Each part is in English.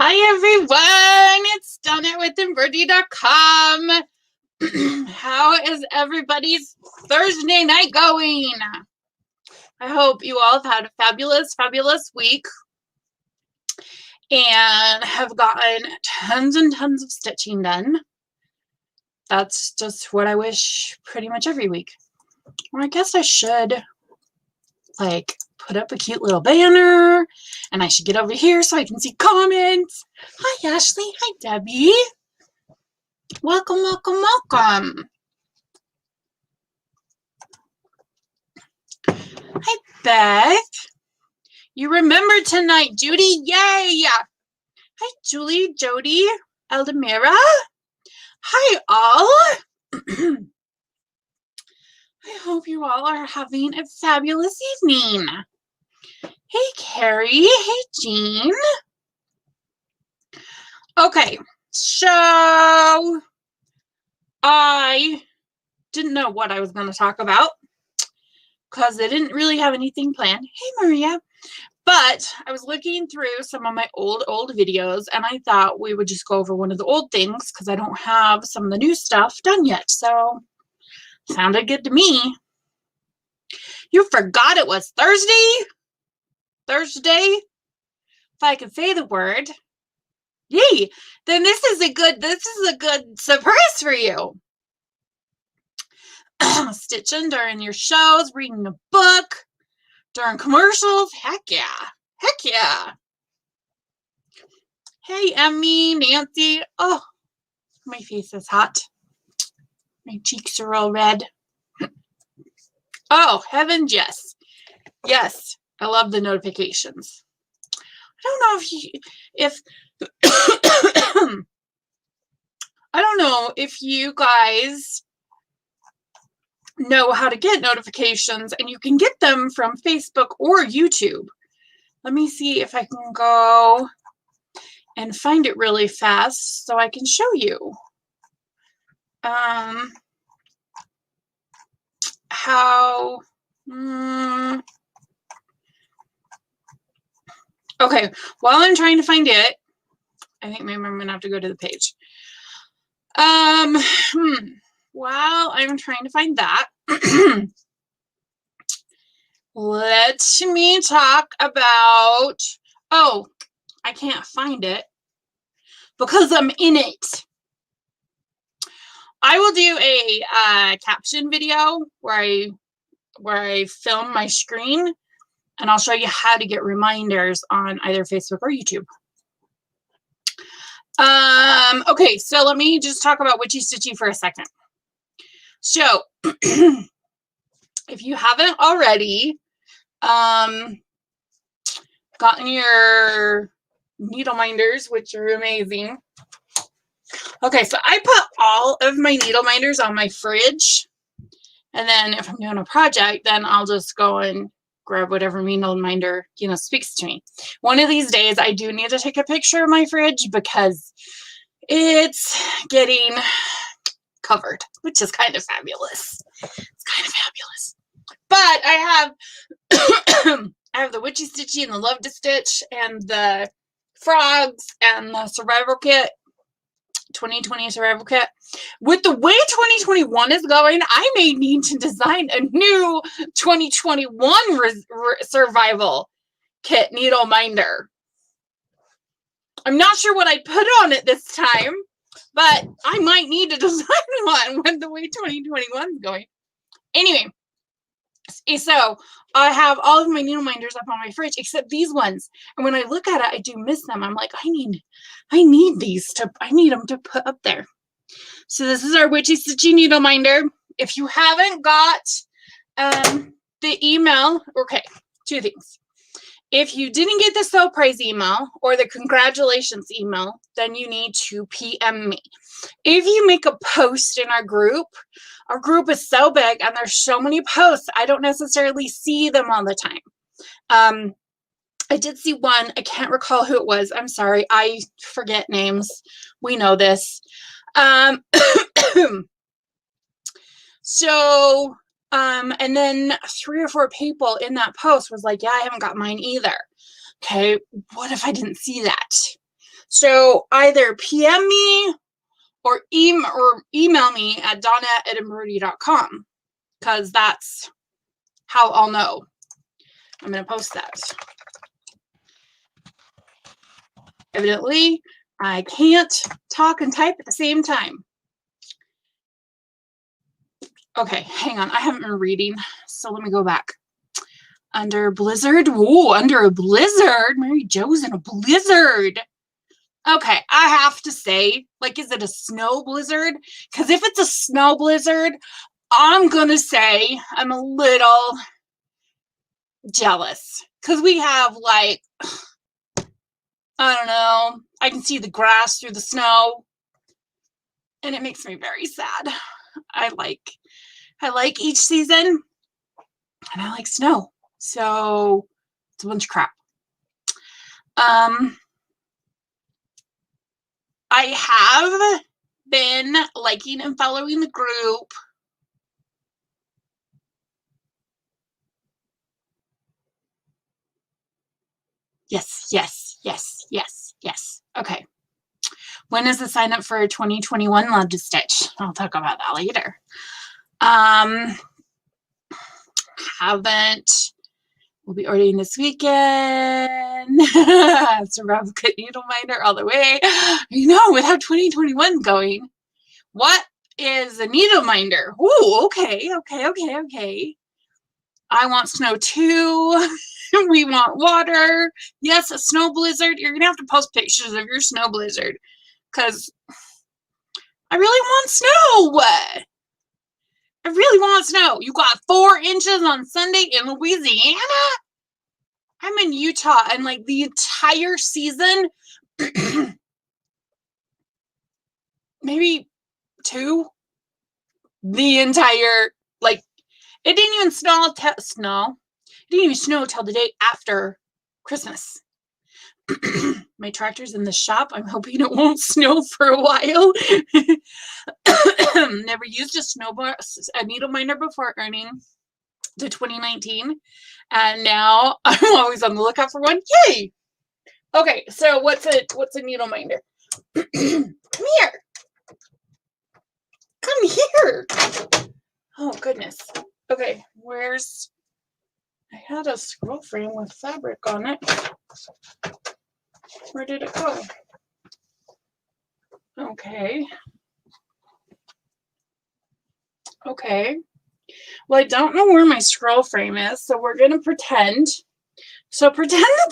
Hi everyone, it's Donna with Embroidery.com. How is everybody's Thursday night going? I hope you all have had a fabulous week and have gotten tons and tons of stitching done. That's just what I wish pretty much every week. Or I guess I should put up a cute little banner, and I should get over here so I can see comments. Hi Ashley, hi Debbie. Welcome. Hi Beth. You remember tonight, Judy? Yay! Hi Julie, Jody, Eldamira. Hi all. I hope you all are having a fabulous evening. Hey Carrie, hey Jean. Okay, so I didn't know what I was going to talk about because I didn't really have anything planned. Hey Maria. But I was looking through some of my old videos, and I thought we would just go over one of the old things because I don't have some of the new stuff done yet. So sounded good to me. You forgot it was Thursday? If I can say the word. Yay! Then this is a good surprise for you. Stitching during your shows, reading a book, during commercials. Heck yeah. Hey Emmy, Nancy. Oh, my face is hot. My cheeks are all red. Oh, heavens, yes. Yes, I love the notifications. I don't know if you guys know how to get notifications, and you can get them from Facebook or YouTube. Let me see if I can go and find it really fast so I can show you how. Okay, while I'm trying to find it, I think maybe I'm gonna have to go to the page. While I'm trying to find that, let me talk about, oh, I can't find it because I'm in it. I will do a caption video where I film my screen, and I'll show you how to get reminders on either Facebook or YouTube. Okay, so let me just talk about witchy stitching for a second. So, if you haven't already gotten your needle minders, which are amazing. Okay, so I put all of my needle minders on my fridge, and then if I'm doing a project, then I'll just go and grab whatever needle minder, speaks to me. One of these days, I do need to take a picture of my fridge because it's getting covered, which is kind of fabulous. It's kind of fabulous. But I have the Witchy Stitchy and the Love to Stitch and the frogs and the survival kit, 2020 survival kit. With the way 2021 is going, I may need to design a new 2021 survival kit needle minder. I'm not sure what I put on it this time, but I might need to design one when the way 2021 is going. Anyway, so I have all of my needle minders up on my fridge except these ones, and when I look at it, I do miss them. I'm like, I need them to put up there. So this is our Witchy Stitchy needle minder. If you haven't got the email, okay, two things. If you didn't get the sale price email or the congratulations email, then you need to PM me. If you make a post in our group is so big and there's so many posts, I don't necessarily see them all the time. I did see one. I can't recall who it was. I'm sorry. I forget names. We know this. So, and then 3 or 4 people in that post was like, yeah, I haven't got mine either. Okay, what if I didn't see that? So either PM me or email me at Donna@Embroidery.com, because that's how I'll know. I'm going to post that. Evidently, I can't talk and type at the same time. Okay, hang on. I haven't been reading, so let me go back. Under blizzard. Ooh, under a blizzard. Mary Jo's in a blizzard. Okay, I have to say, like, is it a snow blizzard? Because if it's a snow blizzard, I'm going to say I'm a little jealous. Because we have, like, I don't know, I can see the grass through the snow. And it makes me very sad. I like each season. And I like snow. So it's a bunch of crap. I have been liking and following the group. Yes. Okay. When is the sign up for 2021 Love to Stitch? I'll talk about that later. Haven't. We'll be ordering this weekend. It's a rough cut needle minder all the way. You know, without 2021 going. What is a needle minder? Ooh, okay. I want snow too. We want water. Yes, a snow blizzard. You're going to have to post pictures of your snow blizzard, because I really want snow. I really want snow. You got 4 inches on Sunday in Louisiana? I'm in Utah, and like the entire season, maybe 2. The entire, like, it didn't even snow. It didn't even snow till the day after Christmas. My tractor's in the shop. I'm hoping it won't snow for a while. Never used a needle minder before earning to 2019, and now I'm always on the lookout for one. Yay! Okay, so what's a needle minder? Come here. Oh goodness. Okay, I had a scroll frame with fabric on it. Where did it go? Okay. Well, I don't know where my scroll frame is, so we're going to pretend. So pretend that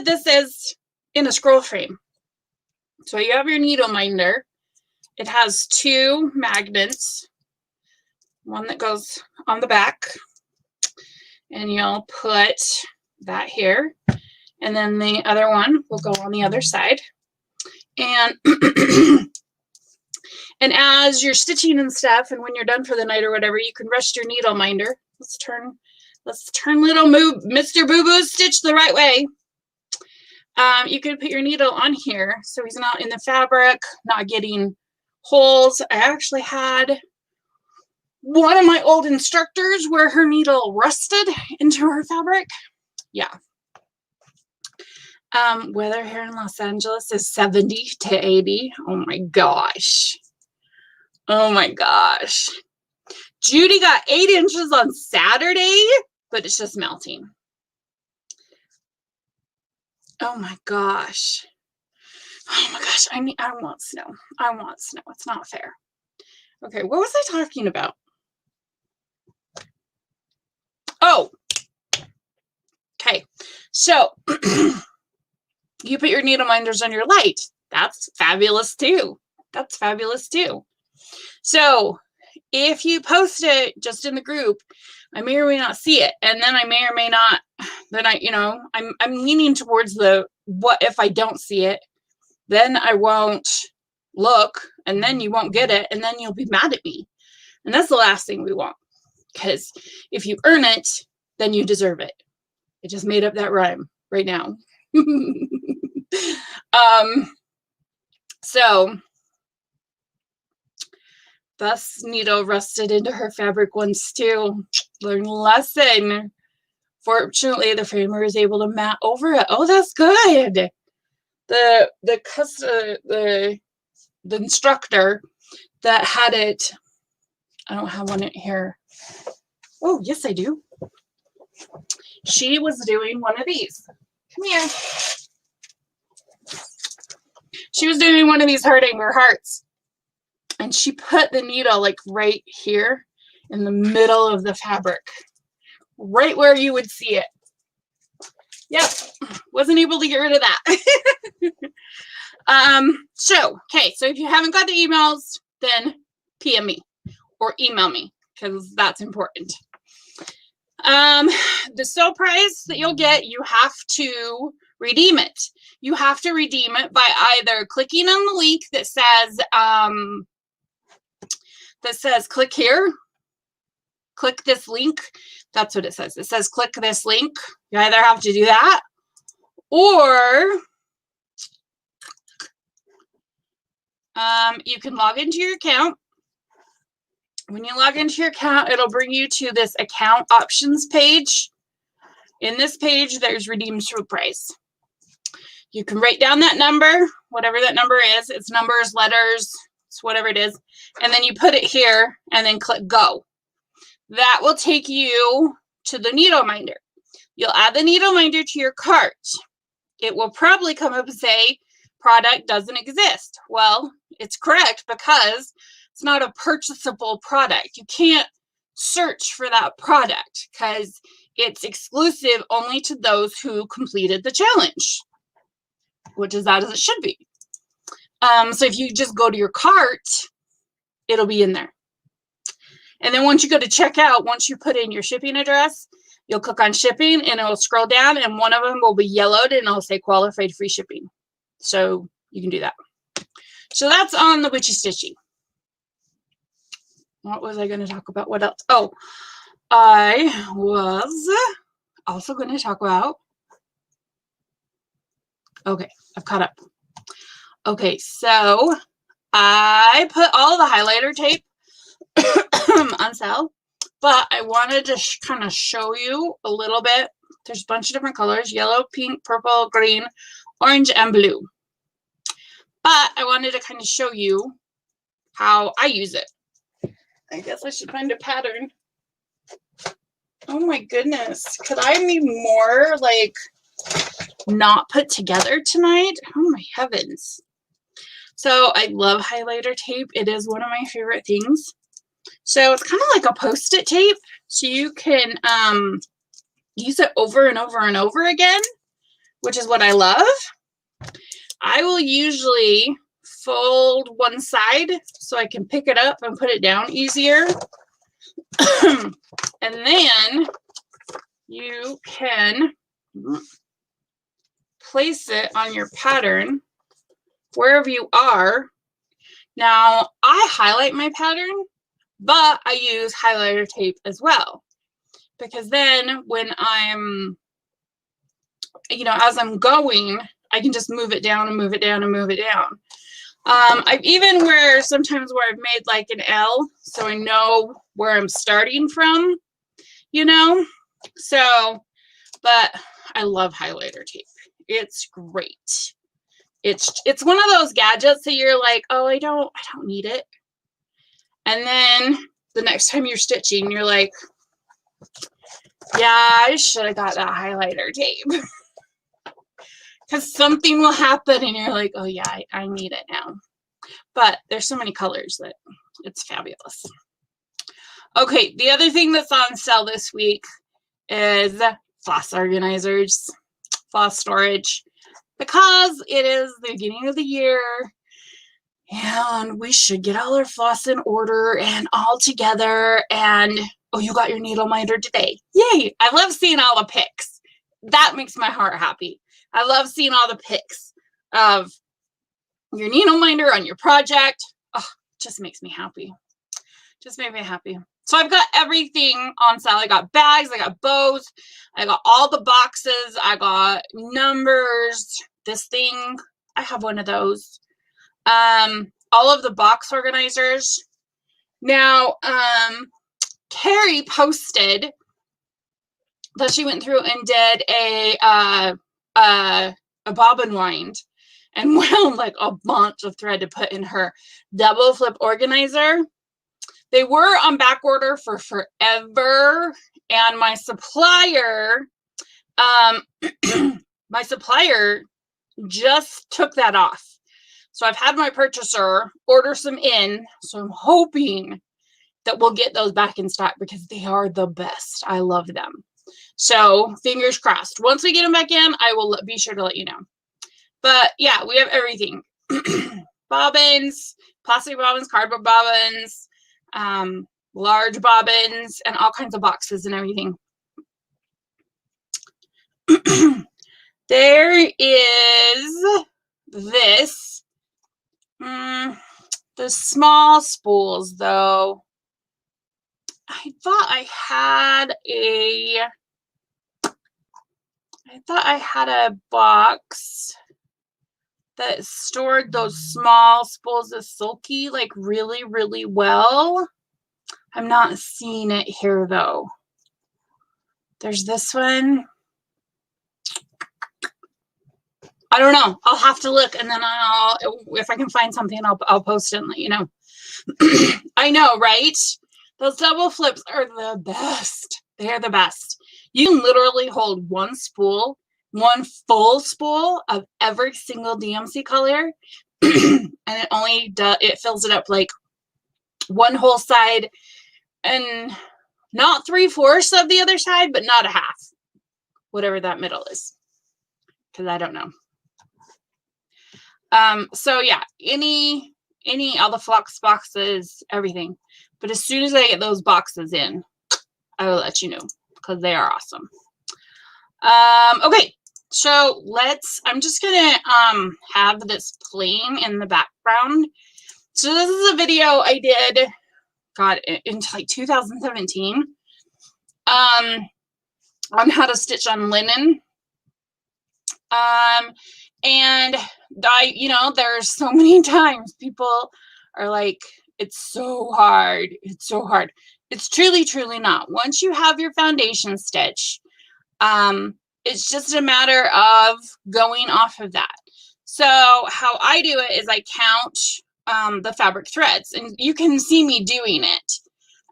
this is in a scroll frame. So you have your needle minder. It has 2 magnets. One that goes on the back. And you'll put that here. And then the other one will go on the other side. And and as you're stitching and stuff, and when you're done for the night or whatever, you can rest your needle minder. Let's turn little Mr. Boo Boo stitch the right way. You can put your needle on here so he's not in the fabric, not getting holes. I actually had one of my old instructors where her needle rusted into her fabric. Yeah. Weather here in Los Angeles is 70 to 80. Oh my gosh. Judy got 8 inches on Saturday, but it's just melting. Oh my gosh. I want snow. It's not fair. Okay, what was I talking about? Oh. Okay. So you put your needle minders on your light. That's fabulous too. So if you post it just in the group, I may or may not see it. And then I may or may not, then I'm leaning towards the, what if I don't see it? Then I won't look, and then you won't get it, and then you'll be mad at me. And that's the last thing we want. Because if you earn it, then you deserve it. I just made up that rhyme right now. So thus needle rusted into her fabric once too. Learned a lesson. Fortunately, the framer is able to mat over it. Oh, that's good. the instructor that had it, I don't have one in here. Oh, yes, I do. She was doing one of these. Come here. She was doing one of these heart anchor hearts. And she put the needle like right here in the middle of the fabric. Right where you would see it. Yep. Wasn't able to get rid of that. So if you haven't got the emails, then PM me or email me because that's important. The sale price that you'll get, you have to redeem it. You have to redeem it by either clicking on the link that says click here, click this link. That's what it says. It says click this link. You either have to do that or you can log into your account. When you log into your account, it'll bring you to this account options page. In this page, there's redeem sale price. You can write down that number, whatever that number is. It's numbers, letters, it's whatever it is. And then you put it here and then click go. That will take you to the needle minder. You'll add the needle minder to your cart. It will probably come up and say product doesn't exist. Well, it's correct because it's not a purchasable product. You can't search for that product because it's exclusive only to those who completed the challenge, which is as it should be. So if you just go to your cart, it'll be in there. And then once you go to checkout, once you put in your shipping address, you'll click on shipping and it'll scroll down and one of them will be yellowed and it'll say qualified free shipping. So you can do that. So that's on the witchy stitching. What was I going to talk about? What else? Oh, I was also going to talk about, okay, I've caught up. Okay, so I put all the highlighter tape on sale, but I wanted to kind of show you a little bit. There's a bunch of different colors, yellow, pink, purple, green, orange, and blue. But I wanted to kind of show you how I use it. I guess I should find a pattern. Oh my goodness. Could I be more like not put together tonight? Oh my heavens. So I love highlighter tape. It is one of my favorite things. So it's kind of like a Post-it tape. So you can use it over and over and over again, which is what I love. I will usually fold one side so I can pick it up and put it down easier. And then you can place it on your pattern wherever you are. Now, I highlight my pattern, but I use highlighter tape as well. Because then when I'm, as I'm going, I can just move it down and move it down and move it down. I've even sometimes where I've made like an L, so I know where I'm starting from, So, but I love highlighter tape. It's great. It's one of those gadgets that you're like, oh, I don't need it. And then the next time you're stitching, you're like, yeah, I should have got that highlighter tape. Because something will happen and you're like, oh yeah, I need it now. But there's so many colors that it's fabulous. Okay, the other thing that's on sale this week is floss organizers, floss storage, because it is the beginning of the year and we should get all our floss in order and all together. And oh, you got your needle minder today. Yay! I love seeing all the pics. That makes my heart happy. I love seeing all the pics of your needle minder on your project. Oh, it just makes me happy. Just makes me happy. So I've got everything on sale. I got bags, I got bows, I got all the boxes, I got numbers, this thing. I have one of those. All of the box organizers. Now, Carrie posted that she went through and did a bobbin wind, and wound like a bunch of thread to put in her double flip organizer. They were on back order for forever, and my supplier just took that off. So I've had my purchaser order some in, so I'm hoping that we'll get those back in stock because they are the best. I love them. So fingers crossed. Once we get them back in, I will be sure to let you know. But yeah, we have everything. Bobbins, plastic bobbins, cardboard bobbins, large bobbins, and all kinds of boxes and everything. There is this. The small spools, though. I thought I had a box that stored those small spools of silky like really, really well. I'm not seeing it here though. There's this one. I don't know. I'll have to look, and then if I can find something, I'll post it and let you know. I know, right? Those double flips are the best. They are the best. You can literally hold one spool, one full spool of every single DMC color, and it fills it up like one whole side, and not 3/4 of the other side, but not a half, whatever that middle is, because I don't know. So yeah, all the Floss boxes, everything. But as soon as I get those boxes in, I will let you know because they are awesome. Okay, so I'm just gonna have this playing in the background. So this is a video I did, God, in like 2017, on how to stitch on linen. And there's so many times people are like, it's so hard. It's so hard. It's truly, truly not. Once you have your foundation stitch, it's just a matter of going off of that. So how I do it is I count the fabric threads, and you can see me doing it.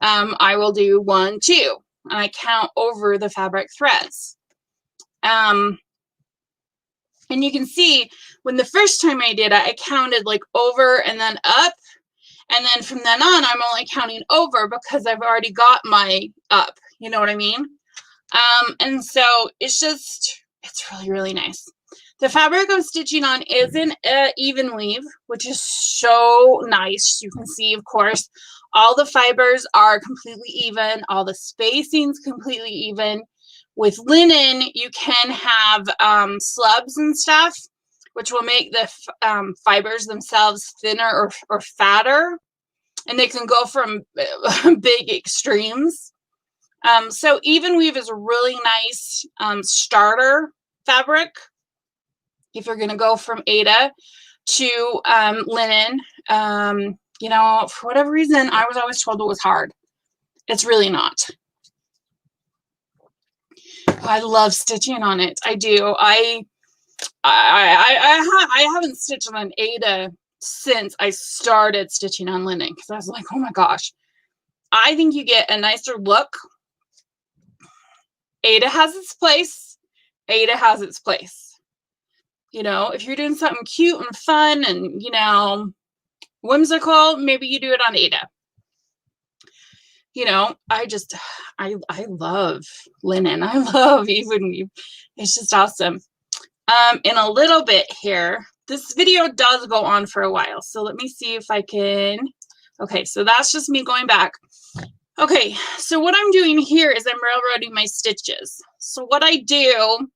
I will do 1, 2, and I count over the fabric threads. And you can see when the first time I did it, I counted like over and then up. And then from then on, I'm only counting over because I've already got my up. You know what I mean? And so it's really, really nice. The fabric I'm stitching on is an even weave, which is so nice. You can see, of course, all the fibers are completely even. All the spacing's completely even. With linen, you can have slubs and stuff, which will make the fibers themselves thinner or fatter, and they can go from big extremes. So even weave is a really nice starter fabric if you're going to go from Aida to linen. For whatever reason, I was always told it was hard. It's really not. I love stitching on it. I do. I haven't stitched on Aida since I started stitching on linen because I was like, oh my gosh, I think you get a nicer look. Aida has its place. Aida has its place. If you're doing something cute and fun and, whimsical, maybe you do it on Aida. I love linen. I love even weave. It's just awesome. In a little bit here, this video does go on for a while. So let me see if I can. Okay, so that's just me going back. Okay, so what I'm doing here is I'm railroading my stitches. So what I do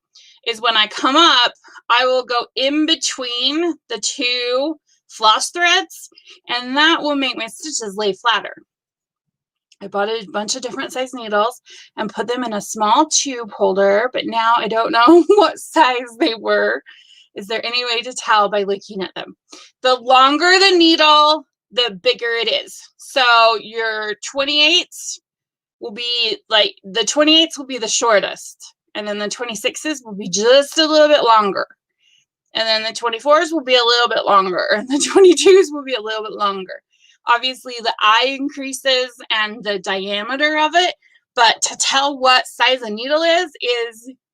is when I come up, I will go in between the two floss threads, and that will make my stitches lay flatter. I bought a bunch of different size needles and put them in a small tube holder, but now I don't know what size they were. Is there any way to tell by looking at them? The longer the needle, the bigger it is. So your 28s will be like, the 28s will be the shortest, and then the 26s will be just a little bit longer. And then the 24s will be a little bit longer. And the 22s will be a little bit longer. Obviously, the eye increases and the diameter of it. But to tell what size a needle is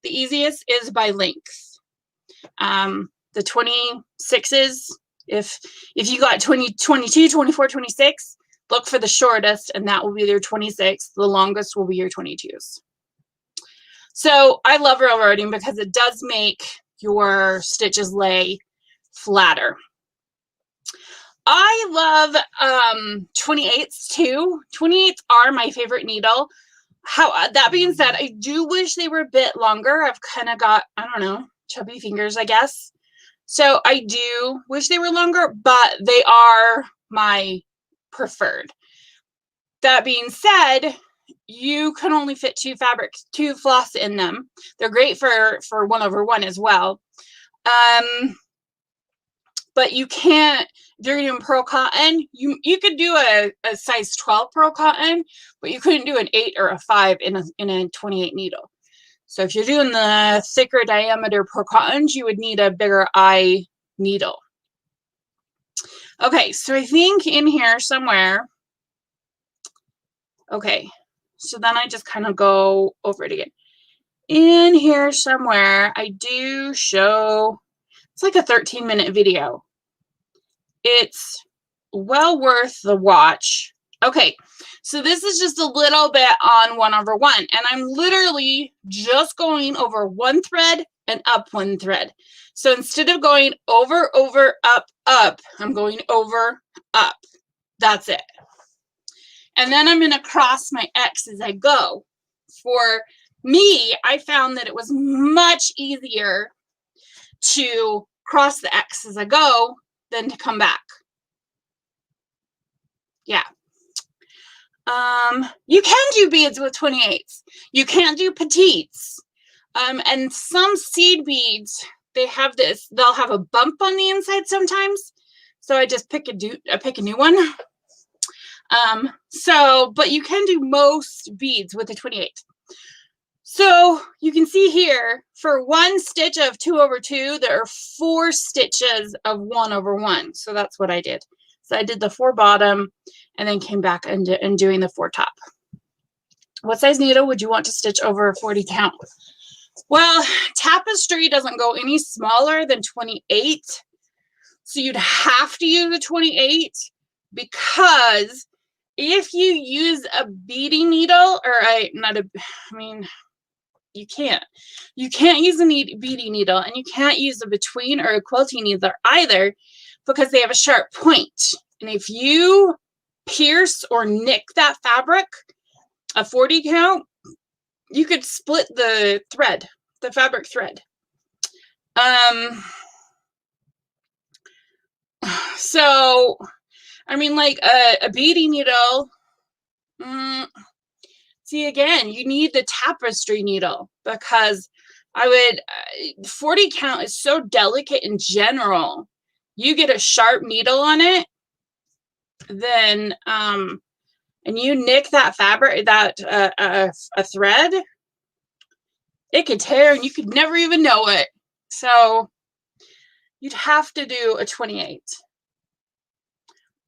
the easiest is by length. The 26s, if you got 20, 22, 24, 26, look for the shortest, and that will be your 26. The longest will be your 22s. So I love railroading because it does make your stitches lay flatter. I love 28s too. 28s are my favorite needle. That being said, I do wish they were a bit longer. I've kind of got, I don't know, chubby fingers, I guess. So I do wish they were longer, but they are my preferred. That being said, you can only fit two floss in them. They're great for 1/1 as well. But you can't, if you're doing pearl cotton, you could do a size 12 pearl cotton, but you couldn't do an 8 or a 5 in a 28 needle. So if you're doing the thicker diameter pearl cottons, you would need a bigger eye needle. Okay, so I think in here somewhere, okay, so then I just kind of go over it again. In here somewhere, I do show, it's like a 13-minute video. It's well worth the watch. Okay, so this is just a little bit on 1/1, and I'm literally just going over one thread and up one thread. So instead of going over, over, up, up, I'm going over, up. That's it. And then I'm going to cross my X as I go. For me, I found that it was much easier to cross the X as I go than to come back. Yeah. You can do beads with 28s. You can do petites. And some seed beads, they'll have a bump on the inside sometimes. So I just pick a new one. But you can do most beads with a 28. So you can see here, for one stitch of 2/2, there are 4 stitches of 1/1. So that's what I did. So I did the 4 bottom and then came back and doing the 4 top. What size needle would you want to stitch over a 40 count? Well, tapestry doesn't go any smaller than 28. So you'd have to use a 28, because if you use a beading needle, you can't use a beading needle, and you can't use a between or a quilting needle either, because they have a sharp point. And if you pierce or nick that fabric, a 40 count, you could split the thread, the fabric thread. So, I mean, like a beading needle, see, again, you need the tapestry needle, because 40 count is so delicate in general. You get a sharp needle on it, then, and you nick that fabric, a thread, it could tear and you could never even know it. So you'd have to do a 28.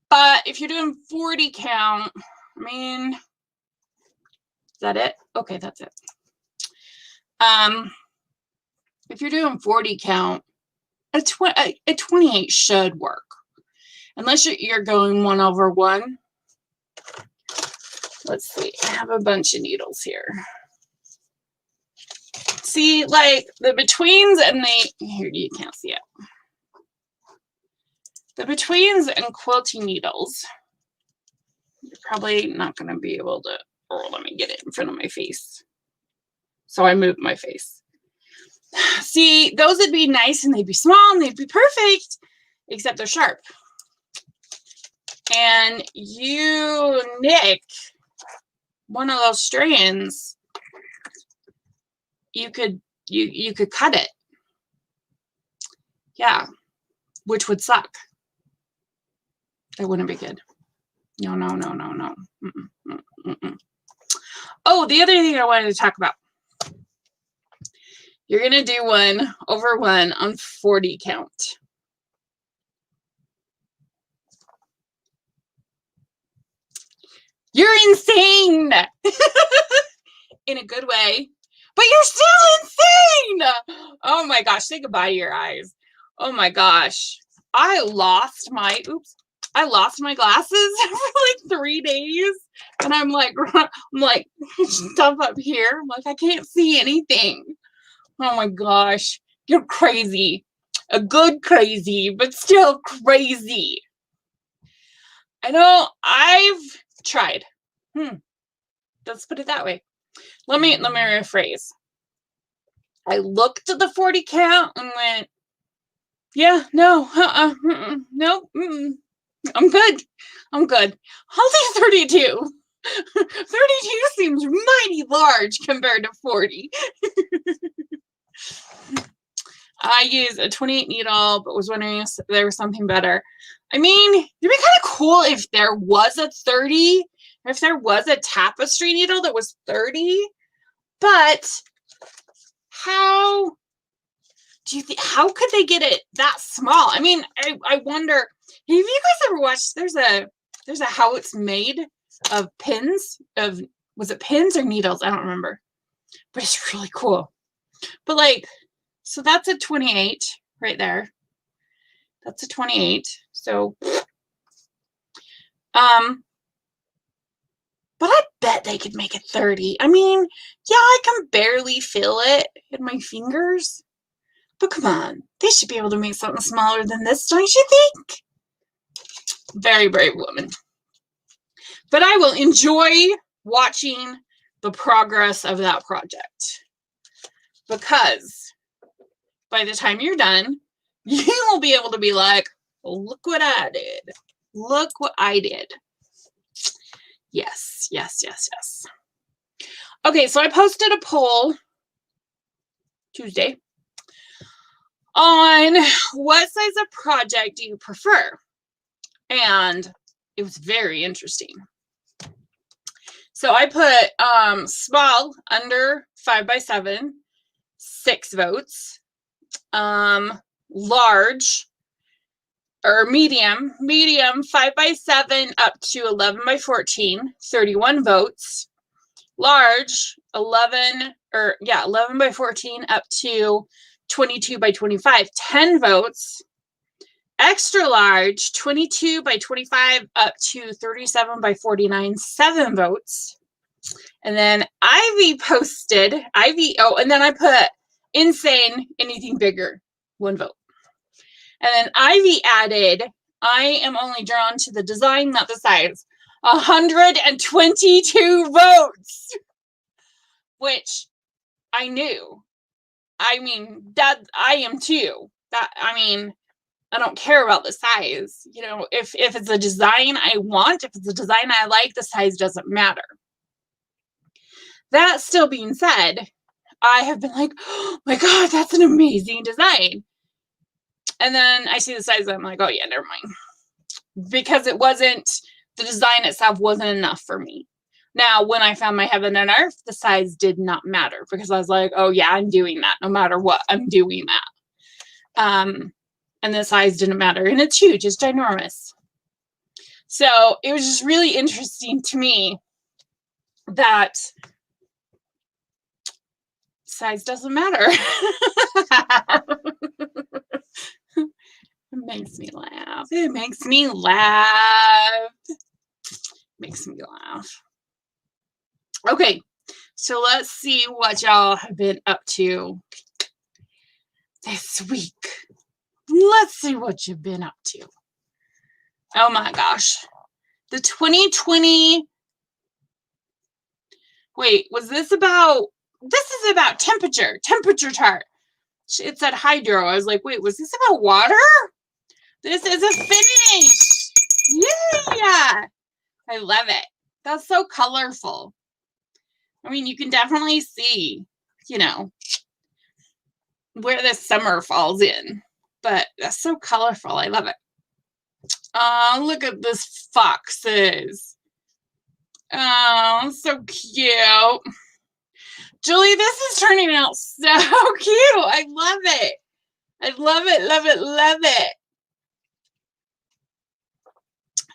But if you're doing 40 count, I mean, is that it? Okay, that's it. If you're doing 40 count, a 28 should work. Unless you're going 1/1. Let's see, I have a bunch of needles here. See, like the betweens and here, you can't see it. The betweens and quilting needles, you're probably not going to be able to, let me get it in front of my face. So I moved my face. See, those would be nice and they'd be small and they'd be perfect, except they're sharp. And you nick one of those strands, you could cut it. Yeah, which would suck. That wouldn't be good. No. Oh, the other thing I wanted to talk about You're going to do 1 over 1 on 40 count. You're insane in a good way, but you're still insane. Oh my gosh, say goodbye to your eyes. Oh my gosh. I lost my glasses for like 3 days. And I'm like stuff up here. I'm like, I can't see anything. Oh my gosh. You're crazy. A good crazy, but still crazy. I know I've tried. Let's put it that way. Let me rephrase. I looked at the 40 count and went, yeah, no, nope, I'm good. I'm good. I'll do 32. 32 seems mighty large compared to 40. I use a 28 needle, but was wondering if there was something better. I mean, it'd be kind of cool if there was a 30, or if there was a tapestry needle that was 30, but how do you think, how could they get it that small? I mean, I wonder, have you guys ever watched, there's a how it's made of pins, was it pins or needles? I don't remember, but it's really cool. But like, so that's a 28 right there. That's a 28. So, but I bet they could make it 30. I mean, yeah, I can barely feel it in my fingers. But come on, they should be able to make something smaller than this, don't you think? Very brave woman. But I will enjoy watching the progress of that project. Because by the time you're done, you will be able to be like, look what I did. Look what I did. Yes, yes, yes, yes. Okay, so I posted a poll Tuesday on what size of project do you prefer? And it was very interesting. So I put small, under 5x7, 6 votes. Large or medium 5x7 up to 11x14, 31 votes. Large 11x14 up to 22x25, 10 votes. Extra large 22x25 up to 37x49, 7 votes. And then Ivy posted and then I put insane, anything bigger, 1 vote. And then Ivy added, I am only drawn to the design, not the size. 122 votes, which I knew. I mean, that I am too. I mean, I don't care about the size. You know, if it's a design I want, if it's a design I like, the size doesn't matter. That still being said, I have been like, oh my God, that's an amazing design. And then I see the size and I'm like, oh yeah, never mind. Because it wasn't, the design itself wasn't enough for me. Now, when I found my heaven and earth, the size did not matter because I was like, oh yeah, I'm doing that. No matter what, I'm doing that. And the size didn't matter. And it's huge, it's ginormous. So it was just really interesting to me that size doesn't matter. It makes me laugh. It makes me laugh. Makes me laugh. Okay, so let's see what y'all have been up to this week. Let's see what you've been up to. Oh my gosh. The 2020. Wait, was this about? This is about temperature chart. It said hydro. I was like, wait, was this about water? This is a finish. Yeah. I love it. That's so colorful. I mean, you can definitely see, you know, where the summer falls in. But that's so colorful. I love it. Look at this foxes. Oh, so cute. Julie, this is turning out so cute. I love it. I love it, love it, love it.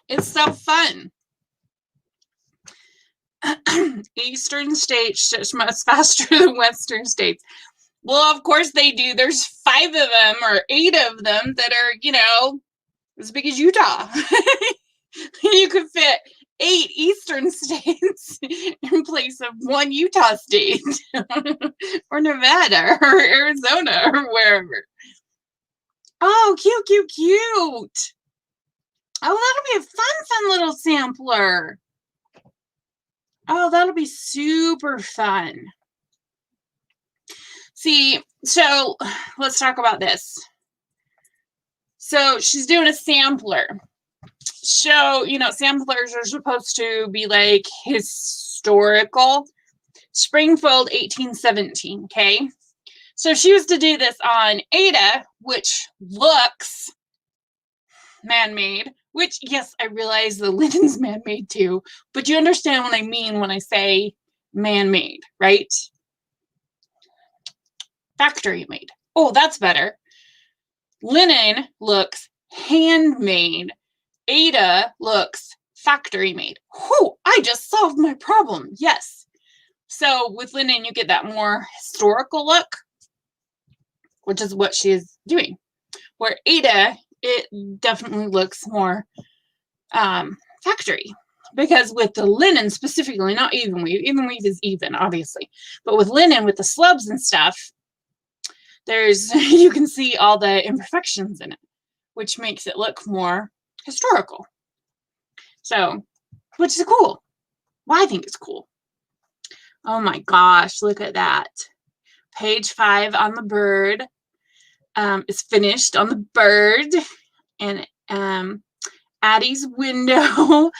It's so fun. Eastern states just much faster than Western states. Well, of course they do. There's 5 of them or 8 of them that are, you know, as big as Utah. You could fit 8 Eastern states in place of 1 Utah state or Nevada or Arizona or wherever. Oh, cute, cute, cute. Oh, that'll be a fun little sampler. Oh, that'll be super fun. See, so let's talk about this. So she's doing a sampler. So, you know, samplers are supposed to be like historical. Springfield 1817, okay? So she was to do this on Ada, which looks man-made, which, yes, I realize the linen's man-made too, but you understand what I mean when I say man-made, right? Factory-made. Oh, that's better. Linen looks handmade. Ada looks factory-made. Whew, I just solved my problem. Yes. So with linen, you get that more historical look, which is what she is doing. Where Ada, it definitely looks more factory. Because with the linen specifically, not even weave is even, obviously. But with linen, with the slubs and stuff, there's, you can see all the imperfections in it, which makes it look more historical. So, which is cool. Well, I think it's cool. Oh my gosh, look at that. Page 5 on the bird is finished on the bird. And Addie's window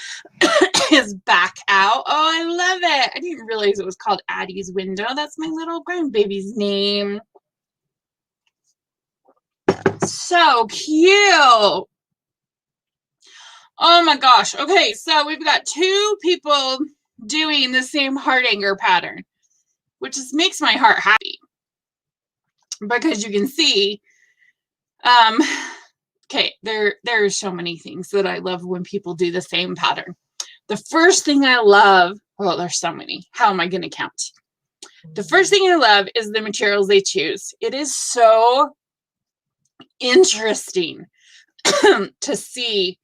is back out. Oh, I love it. I didn't realize it was called Addie's window. That's my little grandbaby's name. So cute. Oh my gosh. Okay, so we've got 2 people doing the same heart anchor pattern, which just makes my heart happy. Because you can see, okay, there's so many things that I love when people do the same pattern. The first thing I love, well, there's so many. How am I going to count? The first thing I love is the materials they choose. It is so interesting to see,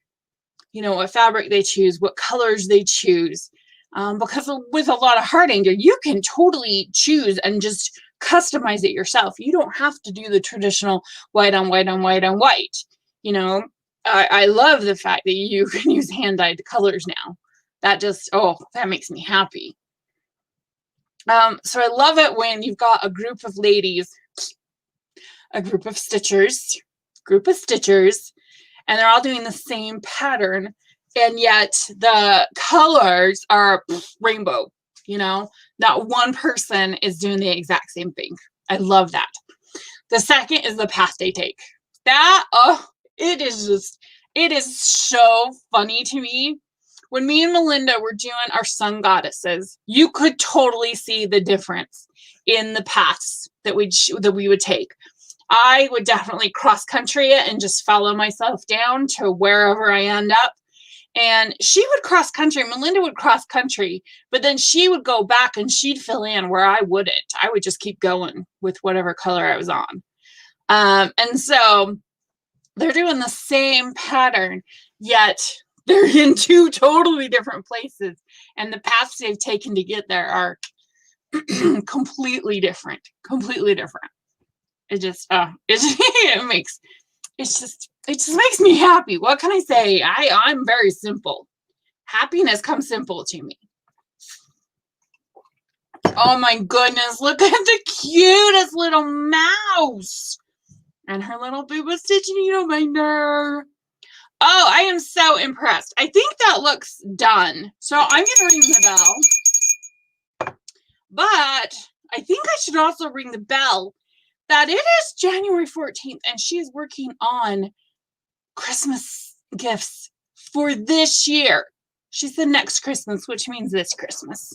you know, what fabric they choose, what colors they choose. Because with a lot of heart anchor, you can totally choose and just customize it yourself. You don't have to do the traditional white on white on white on white. You know, I love the fact that you can use hand-dyed colors now. That just, oh, that makes me happy. So I love it when you've got a group of ladies, a group of stitchers, and they're all doing the same pattern, and yet the colors are rainbow, you know? Not one person is doing the exact same thing. I love that. The second is the path they take. That, oh, it is so funny to me. When me and Melinda were doing our sun goddesses, you could totally see the difference in the paths that we would take. I would definitely cross country it and just follow myself down to wherever I end up. And she would cross country, Melinda would cross country, but then she would go back and she'd fill in where I wouldn't. I would just keep going with whatever color I was on. And so they're doing the same pattern, yet they're in 2 totally different places. And the paths they've taken to get there are completely different. It just, it just makes me happy. What can I say? I'm very simple. Happiness comes simple to me. Oh my goodness, look at the cutest little mouse. And her little booba stitch needle binder. Oh, I am so impressed. I think that looks done. So I'm going to ring the bell. But I think I should also ring the bell that it is January 14th and she's working on Christmas gifts for this year. She said next Christmas, which means this Christmas.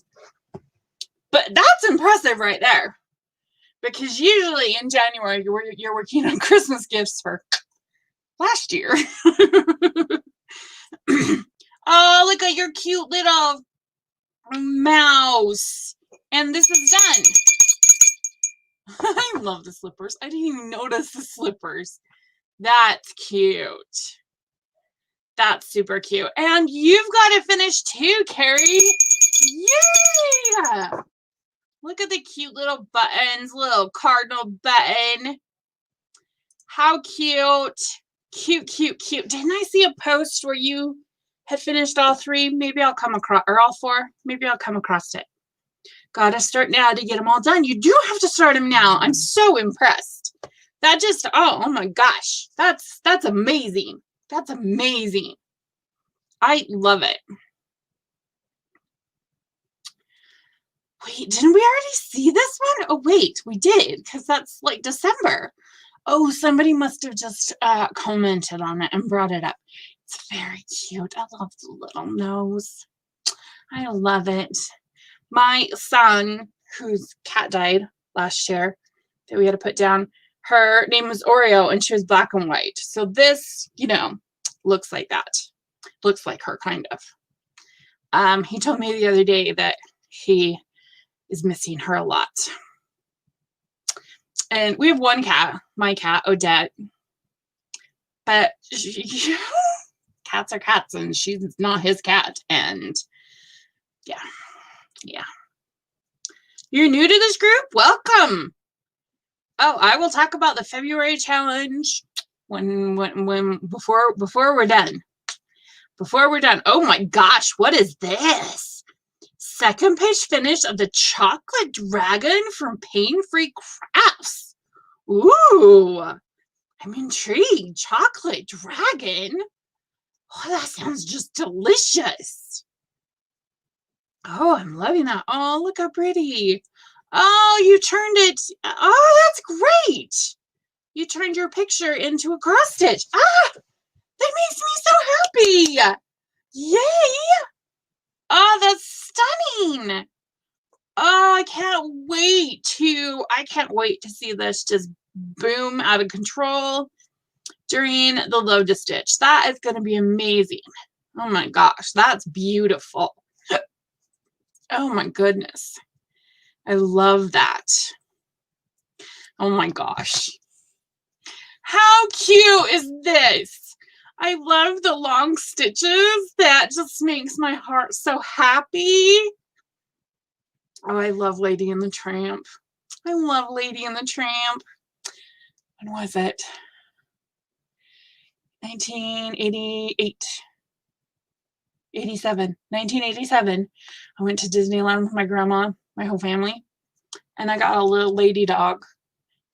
But that's impressive right there. Because usually in January, you're working on Christmas gifts for last year. Oh, look at your cute little mouse. And this is done. I love the slippers. I didn't even notice the slippers. That's cute. That's super cute. And you've got it finished too, Carrie. Yay! Look at the cute little buttons, little cardinal button. How cute. Cute, cute, cute. Didn't I see a post where you had finished all three? Maybe I'll come across, or all four. Maybe I'll come across it. Gotta start now to get them all done. You do have to start them now. I'm so impressed. That just, oh my gosh. That's amazing. That's amazing. I love it. Wait, didn't we already see this one? Oh, wait, we did, because that's like December. Oh, somebody must have just commented on it and brought it up. It's very cute. I love the little nose. I love it. My son, whose cat died last year, that we had to put down, her name was Oreo, and she was black and white. So this, you know, looks like that. Looks like her, kind of. He told me the other day that he is missing her a lot. And we have one cat, my cat, Odette. But cats are cats, and she's not his cat. And yeah. You're new to this group? Welcome. Oh, I will talk about the February challenge before we're done. Before we're done. Oh my gosh, what is this? Second page finish of the chocolate dragon from Pain Free Crafts. Ooh, I'm intrigued. Chocolate dragon? Oh, that sounds just delicious. Oh, I'm loving that. Oh, look how pretty. Oh, you turned it. Oh, that's great. You turned your picture into a cross stitch. Ah, that makes me so happy. Yay. Oh, that's stunning. Oh, I can't wait to see this just boom out of control during the Lotus Stitch. That is going to be amazing. Oh my gosh, that's beautiful. Oh my goodness. I love that. Oh my gosh. How cute is this? I love the long stitches. That just makes my heart so happy. Oh, I love Lady and the Tramp. I love Lady and the Tramp. When was it? 1988. 1987. I went to Disneyland with my grandma, my whole family, and I got a little lady dog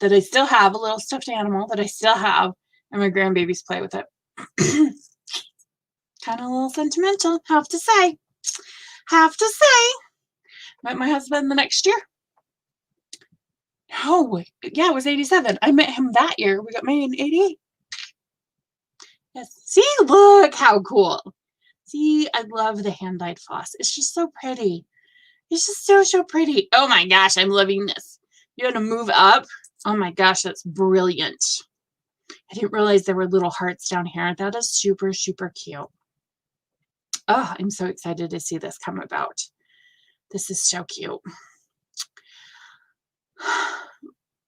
that I still have, a little stuffed animal that I still have, and my grandbabies play with it. Kind of a little sentimental, have to say. Met my husband the next year. Oh, yeah, it was 87. I met him that year. We got married in 88. Yes. See, look how cool. See, I love the hand-dyed floss. It's just so pretty. It's just so pretty. Oh my gosh, I'm loving this. You had to move up. Oh my gosh, that's brilliant. I didn't realize there were little hearts down here. That is super cute. Oh, I'm so excited to see this come about. This is so cute.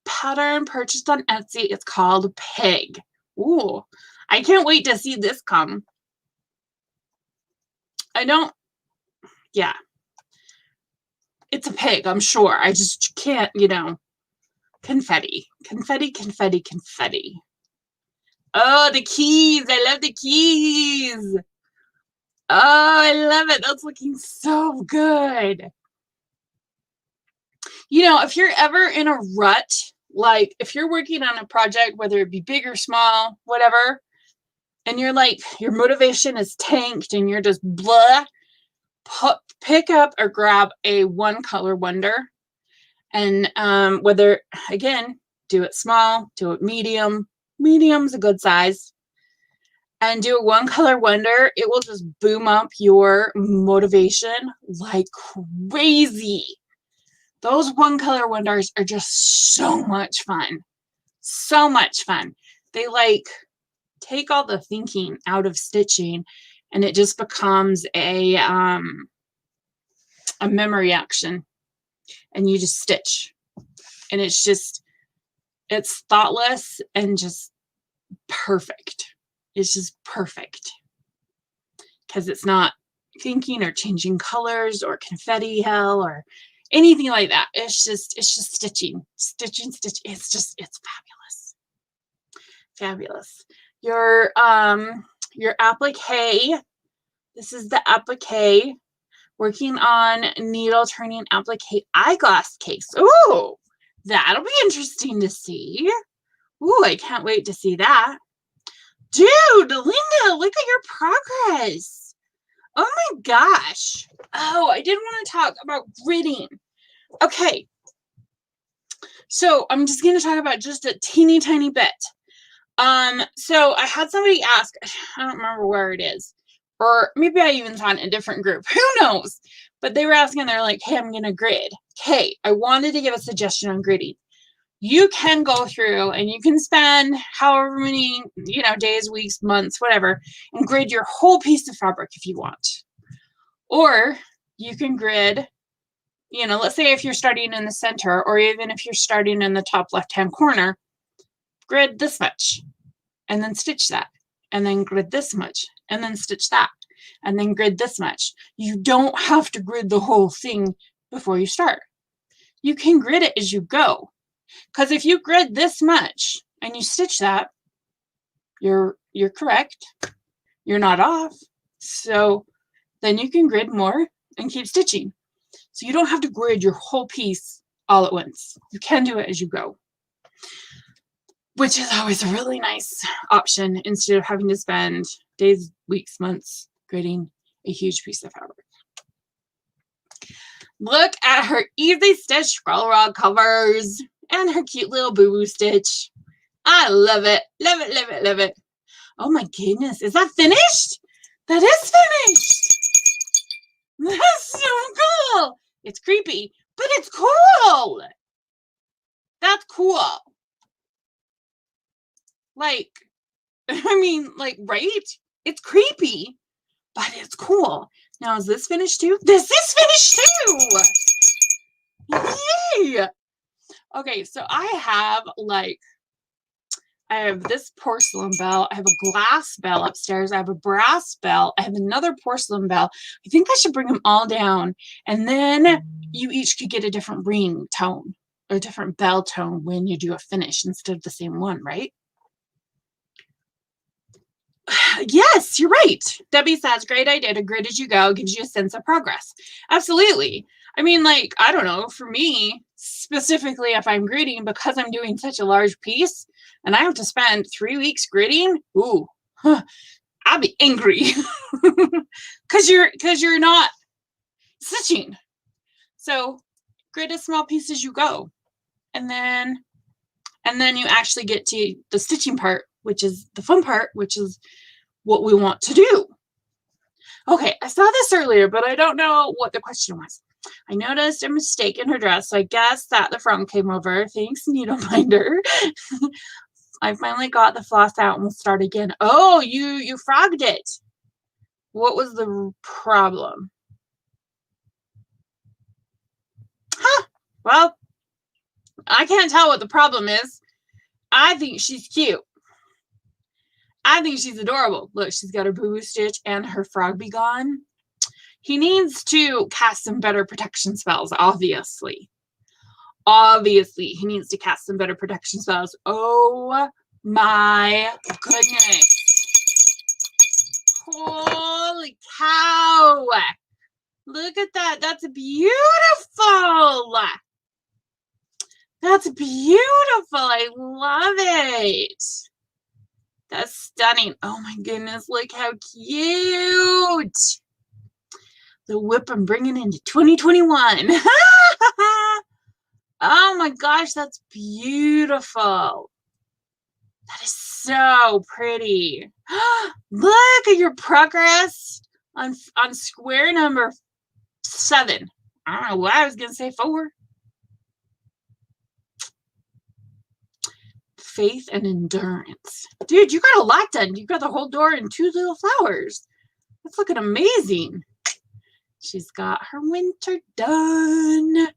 Pattern purchased on Etsy. It's called Pig. Ooh, I can't wait to see this come. Yeah. It's a pig, I'm sure. I just can't, confetti. Oh, the keys. I love the keys. Oh, I love it. That's looking so good. If you're ever in a rut, like if you're working on a project, whether it be big or small, whatever, and you're like, your motivation is tanked and you're just blah, pick up or grab a one color wonder. And whether, again, do it small, do it medium. Medium's a good size. And do a one color wonder. It will just boom up your motivation like crazy. Those one color wonders are just so much fun. So much fun. They like take all the thinking out of stitching, and it just becomes a memory action, and you just stitch, and it's thoughtless and just perfect. It's just perfect because it's not thinking or changing colors or confetti hell or anything like that. It's just stitching. It's fabulous. Fabulous. Your applique. This is the applique. Working on needle turning applique eyeglass case. Ooh, that'll be interesting to see. Ooh, I can't wait to see that. Dude, Linda, look at your progress. Oh my gosh. Oh, I did want to talk about gridding. Okay. So I'm just going to talk about just a teeny tiny bit. So I had somebody ask, I don't remember where it is, or maybe I even saw it in a different group. Who knows? But they were asking, they're like, hey, I'm going to grid. Okay, I wanted to give a suggestion on gridding. You can go through and you can spend however many, days, weeks, months, whatever, and grid your whole piece of fabric if you want. Or you can grid, let's say if you're starting in the center, or even if you're starting in the top left-hand corner, grid this much and then stitch that, and then grid this much and then stitch that, and then grid this much. You don't have to grid the whole thing before you start. You can grid it as you go, because if you grid this much and you stitch that, you're correct. You're not off. So then you can grid more and keep stitching. So you don't have to grid your whole piece all at once. You can do it as you go, which is always a really nice option instead of having to spend days, weeks, months gridding a huge piece of fabric. Look at her easy stitch scroll rod covers and her cute little boo-boo stitch. I love it. Love it, love it, love it. Oh my goodness. Is that finished? That is finished. That's so cool. It's creepy, but it's cool. That's cool. Right? It's creepy, but it's cool. Now, is this finished too? This is finished too. Yay! Okay, so I have this porcelain bell. I have a glass bell upstairs. I have a brass bell. I have another porcelain bell. I think I should bring them all down, and then you each could get a different ring tone or a different bell tone when you do a finish instead of the same one, right? Yes, you're right. Debbie says, great idea to grid as you go, gives you a sense of progress. Absolutely. I mean, I don't know, for me, specifically if I'm gridding, because I'm doing such a large piece and I have to spend 3 weeks gridding, I'll be angry because you're not stitching. So grid a small piece as you go. And then you actually get to the stitching part, which is the fun part, which is what we want to do. Okay, I saw this earlier, but I don't know what the question was. I noticed a mistake in her dress, so I guess that the front came over. Thanks, needleminder. I finally got the floss out and we'll start again. Oh, you frogged it. What was the problem? Well, I can't tell what the problem is. I think she's cute. I think she's adorable. Look, she's got her boo-boo stitch and her frog be gone. He needs to cast some better protection spells, obviously. Obviously, he needs to cast some better protection spells. Oh my goodness. Holy cow. Look at that. That's beautiful. That's beautiful. I love it. That's stunning. Oh my goodness. Look how cute. The whip I'm bringing into 2021. Oh my gosh, that's beautiful. That is so pretty. Look at your progress on square number 7. I don't know what I was going to say 4. faith and endurance. Dude, you got a lot done. You got the whole door and 2 little flowers. That's looking amazing. She's got her winter done.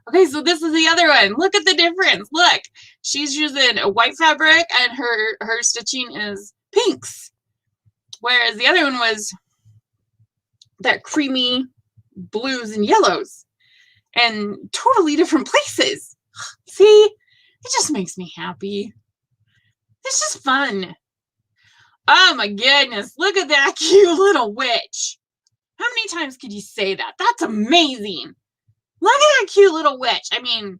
Okay, so this is the other one. Look at the difference. Look, she's using a white fabric and her stitching is pinks. Whereas the other one was that creamy blues and yellows and totally different places. See, it just makes me happy. It's just fun. Oh my goodness, look at that cute little witch. How many times could you say that? That's amazing. Look at that cute little witch. I mean,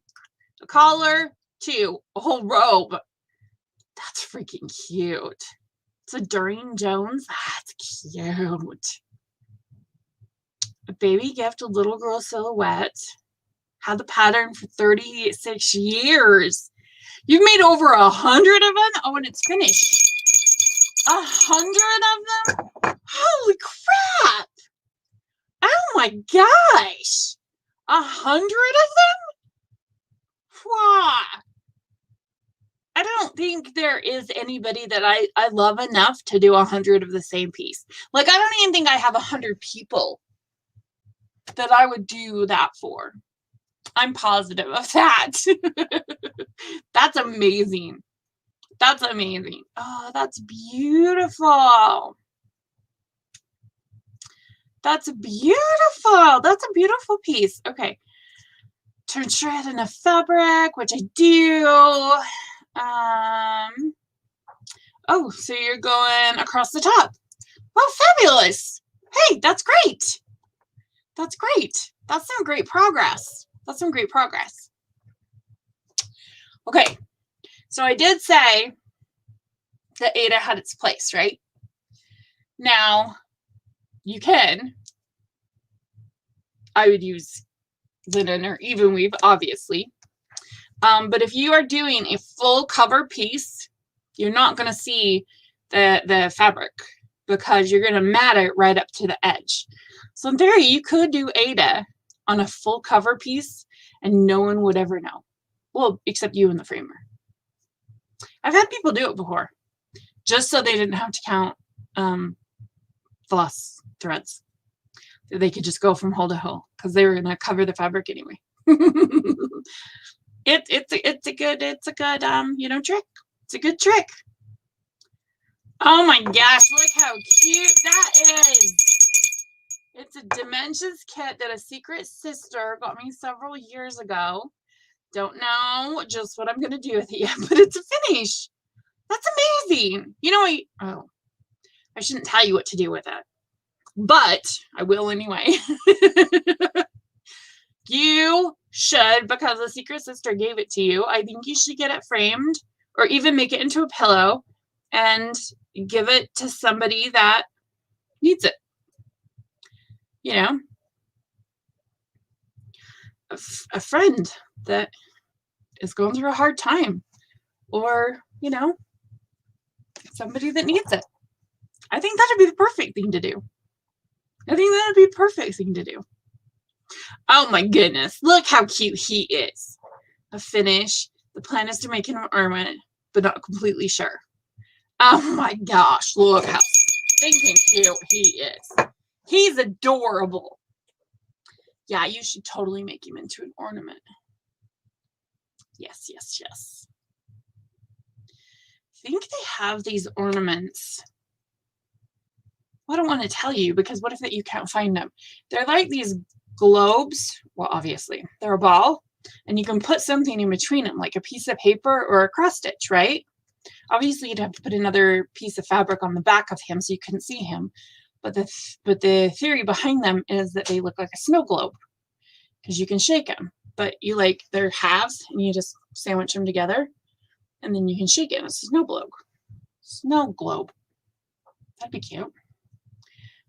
a collar, 2, a whole robe. That's freaking cute. It's a Doreen Jones. That's cute. A baby gift, a little girl silhouette. Had the pattern for 36 years. You've made over 100 of them? Oh, and it's finished. 100 of them? Holy crap! Oh my gosh! 100 of them? Wow. I don't think there is anybody that I love enough to do 100 of the same piece. Like, I don't even think I have 100 people that I would do that for. I'm positive of that. That's amazing. That's amazing. Oh, that's beautiful. That's beautiful. That's a beautiful piece. Okay. Turn straight into fabric, which I do. Oh, so you're going across the top. Oh, fabulous. Hey, that's great. That's great. That's some great progress. That's some great progress. Okay. So I did say that Ada had its place, right? Now, you can. I would use linen or even weave, obviously. But if you are doing a full cover piece, you're not going to see the fabric because you're going to mat it right up to the edge. So in theory, you could do Ada on a full cover piece and no one would ever know. Well, except you and the framer. I've had people do it before just so they didn't have to count floss threads. They could just go from hole to hole because they were going to cover the fabric anyway. It's a good trick. It's a good trick. Oh my gosh, look how cute that is. It's a dimensions kit that a secret sister got me several years ago. Don't know just what I'm going to do with it yet, but it's a finish. That's amazing. You know, I shouldn't tell you what to do with it, but I will anyway. You should, because the secret sister gave it to you. I think you should get it framed or even make it into a pillow and give it to somebody that needs it. You know, a friend that is going through a hard time, or, you know, somebody that needs it. I think that'd be the perfect thing to do. I think that'd be the perfect thing to do. Oh my goodness, look how cute he is. A finish. The plan is to make him an ornament, but not completely sure. Oh my gosh, look how stinking cute he is. He's adorable. Yeah, you should totally make him into an ornament. Yes, yes, yes. I think they have these ornaments. Well, I don't want to tell you because what if that you can't find them? They're like these globes. Well, obviously, they're a ball, and you can put something in between them, like a piece of paper or a cross stitch, right? Obviously, you'd have to put another piece of fabric on the back of him so you couldn't see him. But the theory behind them is that they look like a snow globe because you can shake them. But you they're halves and you just sandwich them together and then you can shake it. It's a snow globe. Snow globe. That'd be cute.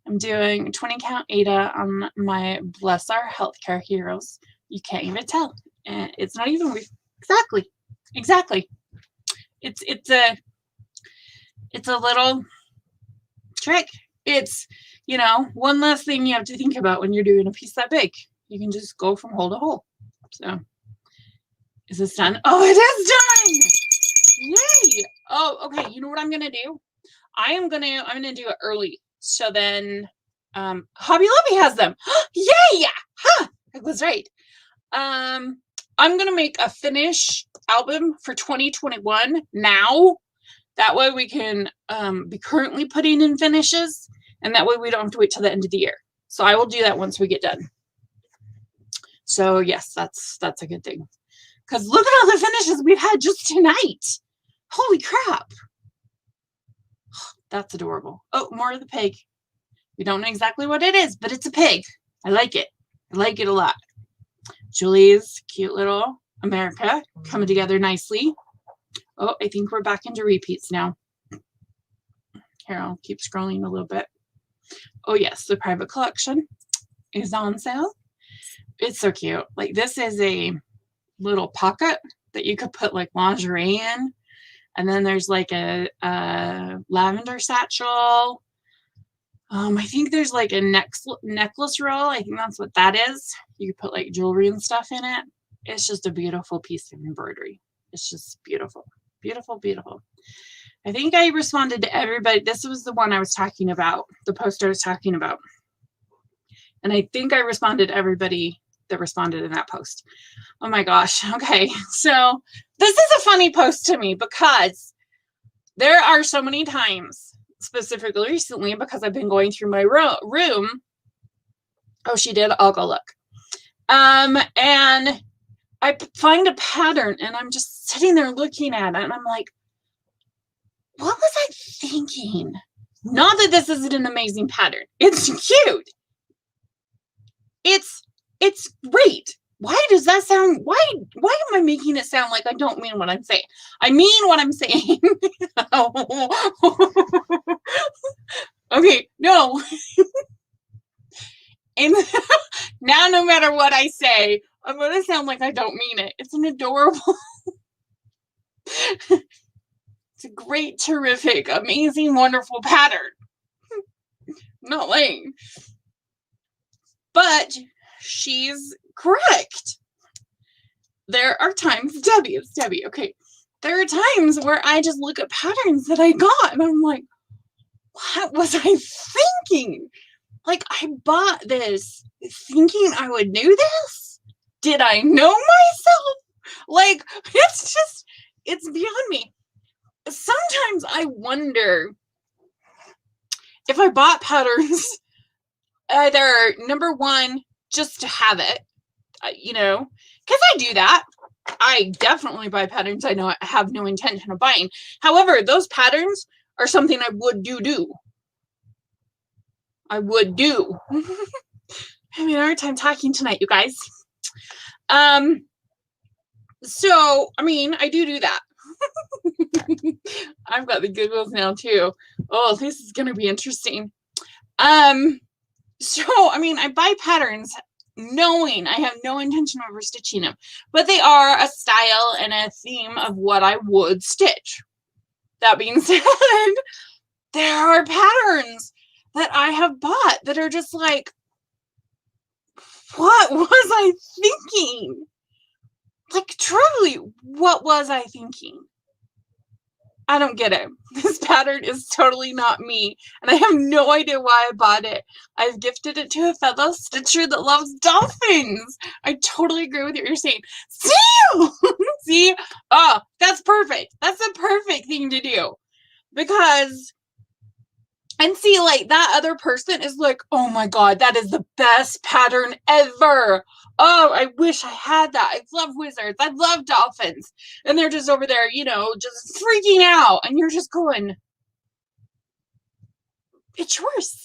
I'm doing 20 count Ada on my Bless Our Healthcare Heroes. You can't even tell. And it's not even exactly. It's a little trick. It's, one less thing you have to think about when you're doing a piece that big. You can just go from hole to hole. So, is this done? Oh, it is done! Oh, okay. You know what I'm going to do? I'm going to do it early. So then, Hobby Lobby has them. Yay! Huh. I was right. I'm going to make a finish album for 2021 now. That way we can be currently putting in finishes, and that way we don't have to wait till the end of the year. So I will do that once we get done. So yes, that's a good thing. Because look at all the finishes we've had just tonight. Holy crap. That's adorable. Oh, more of the pig. We don't know exactly what it is, but it's a pig. I like it. I like it a lot. Julie's cute little America coming together nicely. Oh, I think we're back into repeats now. Here, I'll keep scrolling a little bit. Oh, yes, the private collection is on sale. It's so cute. Like, this is a little pocket that you could put, like, lingerie in. And then there's, like, a lavender satchel. I think there's, like, a necklace roll. I think that's what that is. You could put, like, jewelry and stuff in it. It's just a beautiful piece of embroidery. It's just beautiful. Beautiful, beautiful. I think I responded to everybody. This was the one I was talking about, the post I was talking about. And I think I responded to everybody that responded in that post. Oh my gosh. Okay. So this is a funny post to me because there are so many times, specifically recently, because I've been going through my room. Oh, she did. I'll go look. And I find a pattern and I'm just sitting there looking at it and I'm like, what was I thinking? Not that this isn't an amazing pattern. It's cute. It's great. Why does that sound, why am I making it sound like I don't mean what I'm saying? I mean what I'm saying. Okay, no. And now no matter what I say, I'm going to sound like I don't mean it. It's an adorable, it's a great, terrific, amazing, wonderful pattern. Not lying. But she's correct. There are times, Debbie, it's Debbie, okay. There are times where I just look at patterns that I got and I'm like, what was I thinking? Like, I bought this thinking I would do this? Did I know myself? Like, it's beyond me. Sometimes I wonder if I bought patterns either, number one, just to have it, because I do that. I definitely buy patterns I know I have no intention of buying. However, those patterns are something I would do. I would do. Having a hard time talking tonight, you guys. So, I mean, I do that. I've got the giggles now, too. Oh, this is going to be interesting. So, I mean, I buy patterns knowing I have no intention of overstitching them, but they are a style and a theme of what I would stitch. That being said, there are patterns that I have bought that are just like, what was I thinking? Like, truly, what was I thinking? I don't get it. This pattern is totally not me, and I have no idea why I bought it. I've gifted it to a fellow stitcher that loves dolphins. I totally agree with what you're saying. See you! See? Oh, that's perfect. That's the perfect thing to do. Because, and see, like, that other person is like, oh my God, that is the best pattern ever. Oh, I wish I had that. I love wizards. I love dolphins. And they're just over there, just freaking out. And you're just going, it's yours.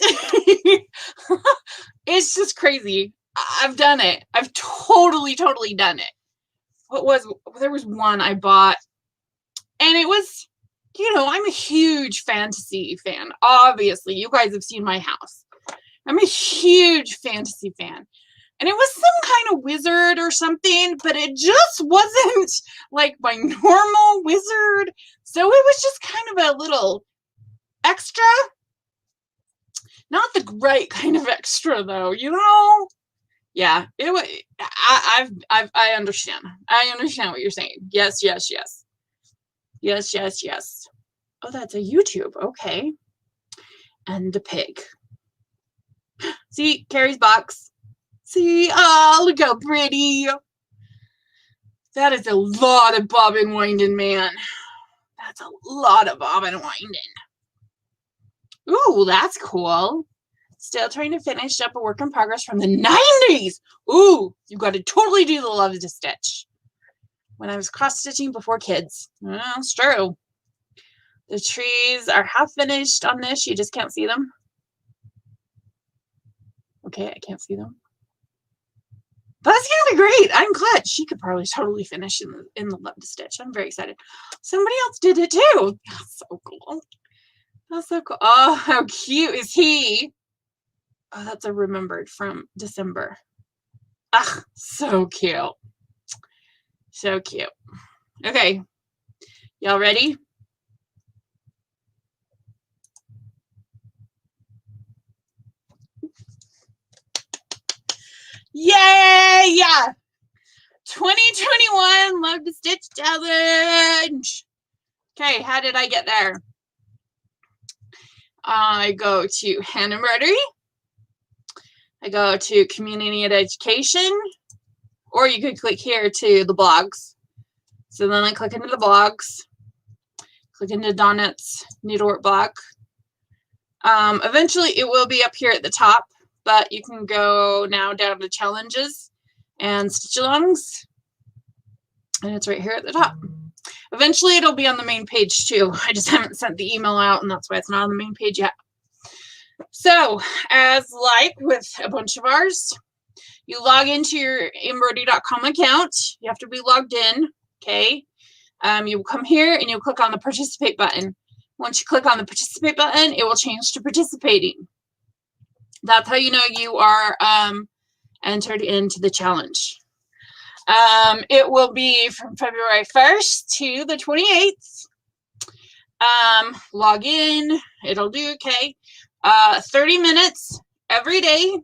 It's just crazy. I've done it. I've totally done it. There was one I bought. And it was, I'm a huge fantasy fan. Obviously, you guys have seen my house. I'm a huge fantasy fan. And it was some kind of wizard or something, but it just wasn't like my normal wizard. So it was just kind of a little extra. Not the right kind of extra, though, Yeah, it was. I understand. I understand what you're saying. Yes. Oh, that's a YouTube. Okay. And a pig. See, Carrie's box. See, oh, look how pretty. That is a lot of bobbin winding, man. That's a lot of bobbin winding. Ooh, that's cool. Still trying to finish up a work in progress from the 90s. Ooh, you got to totally do the love to stitch. When I was cross-stitching before kids. Well, it's true. The trees are half finished on this. You just can't see them. Okay, I can't see them. That's kind of great. I'm glad. She could probably totally finish in the love to stitch. I'm very excited. Somebody else did it too. That's so cool. That's so cool. Oh, how cute is he? Oh, that's a remembered from December. Ah, so cute. So cute. Okay. Y'all ready? Yay! Yeah. 2021 Love to Stitch Challenge. Okay, how did I get there? I go to Hand Embroidery. I go to Community and Education. Or you could click here to the blogs. So then I click into the blogs. Click into Donut's needlework blog. Eventually it will be up here at the top, but you can go now down to challenges and stitch alongs, and it's right here at the top. Eventually it'll be on the main page too. I just haven't sent the email out, and that's why it's not on the main page yet. So as like with a bunch of ours, you log into your Embroidery.com account. You have to be logged in. Okay. You will come here and you'll click on the participate button. Once you click on the participate button, it will change to participating. That's how you know you are entered into the challenge. It will be from February 1st to the 28th. Log in. It'll do okay. 30 minutes every day.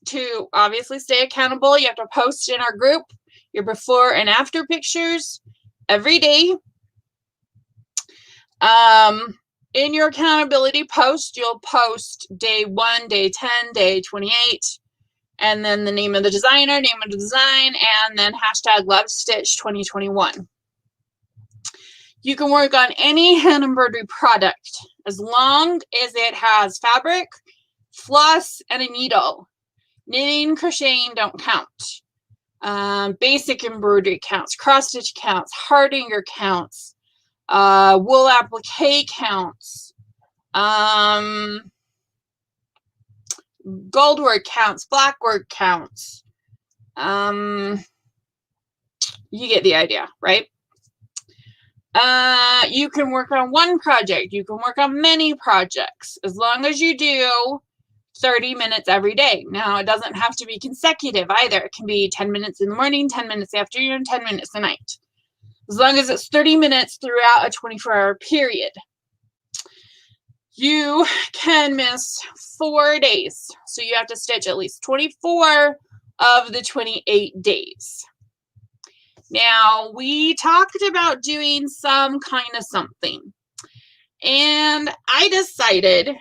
To obviously stay accountable, you have to post in our group your before and after pictures every day. In your accountability post, you'll post day 1, day 10, day 28, and then the name of the designer, name of the design, and then hashtag Love Stitch 2021. You can work on any hand embroidery product as long as it has fabric, floss, and a needle. Knitting, crocheting don't count. Basic embroidery counts, cross stitch counts, hardinger counts, wool applique counts, gold work counts, black work counts. You get the idea, right? You can work on one project. You can work on many projects as long as you do 30 minutes every day. Now, it doesn't have to be consecutive either. It can be 10 minutes in the morning, 10 minutes in the afternoon, 10 minutes at night. As long as it's 30 minutes throughout a 24-hour period. You can miss 4 days. So you have to stitch at least 24 of the 28 days. Now, we talked about doing some kind of something. And I decided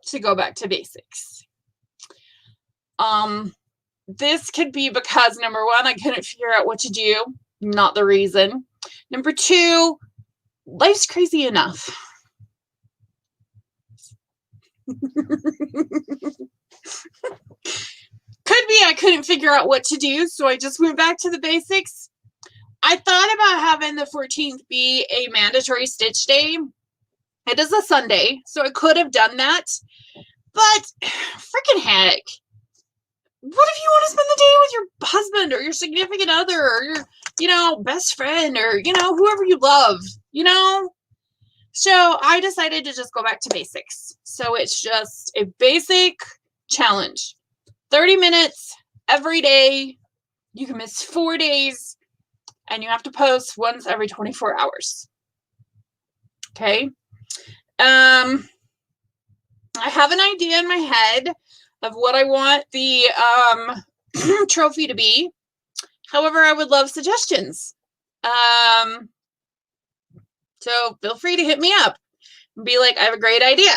to go back to basics. This could be because, number one, I couldn't figure out what to do. Not the reason. Number two, life's crazy enough. Could be I couldn't figure out what to do, so I just went back to the basics. I thought about having the 14th be a mandatory stitch day. It is a Sunday, so I could have done that. But freaking heck. What if you want to spend the day with your husband or your significant other or your, best friend or, whoever you love, So I decided to just go back to basics. So it's just a basic challenge. 30 minutes every day. You can miss 4 days and you have to post once every 24 hours. Okay. I have an idea in my head of what I want the trophy to be. However, I would love suggestions. So feel free to hit me up and be like, I have a great idea.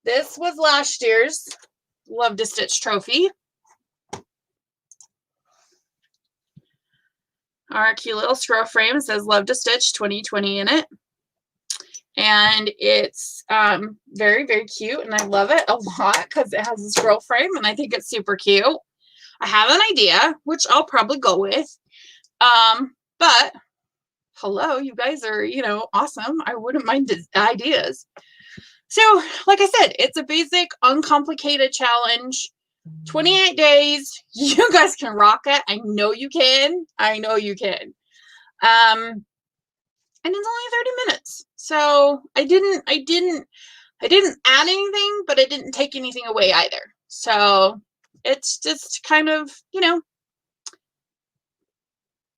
This was last year's Love to Stitch trophy. Our cute little scroll frame says Love to Stitch 2020 in it. And it's very, very cute. And I love it a lot because it has a scroll frame and I think it's super cute. I have an idea, which I'll probably go with. But hello, you guys are, awesome. I wouldn't mind ideas. So, like I said, it's a basic, uncomplicated challenge. 28 days. You guys can rock it. I know you can. I know you can. And it's only 30 minutes. So I didn't add anything, but I didn't take anything away either. So it's just kind of,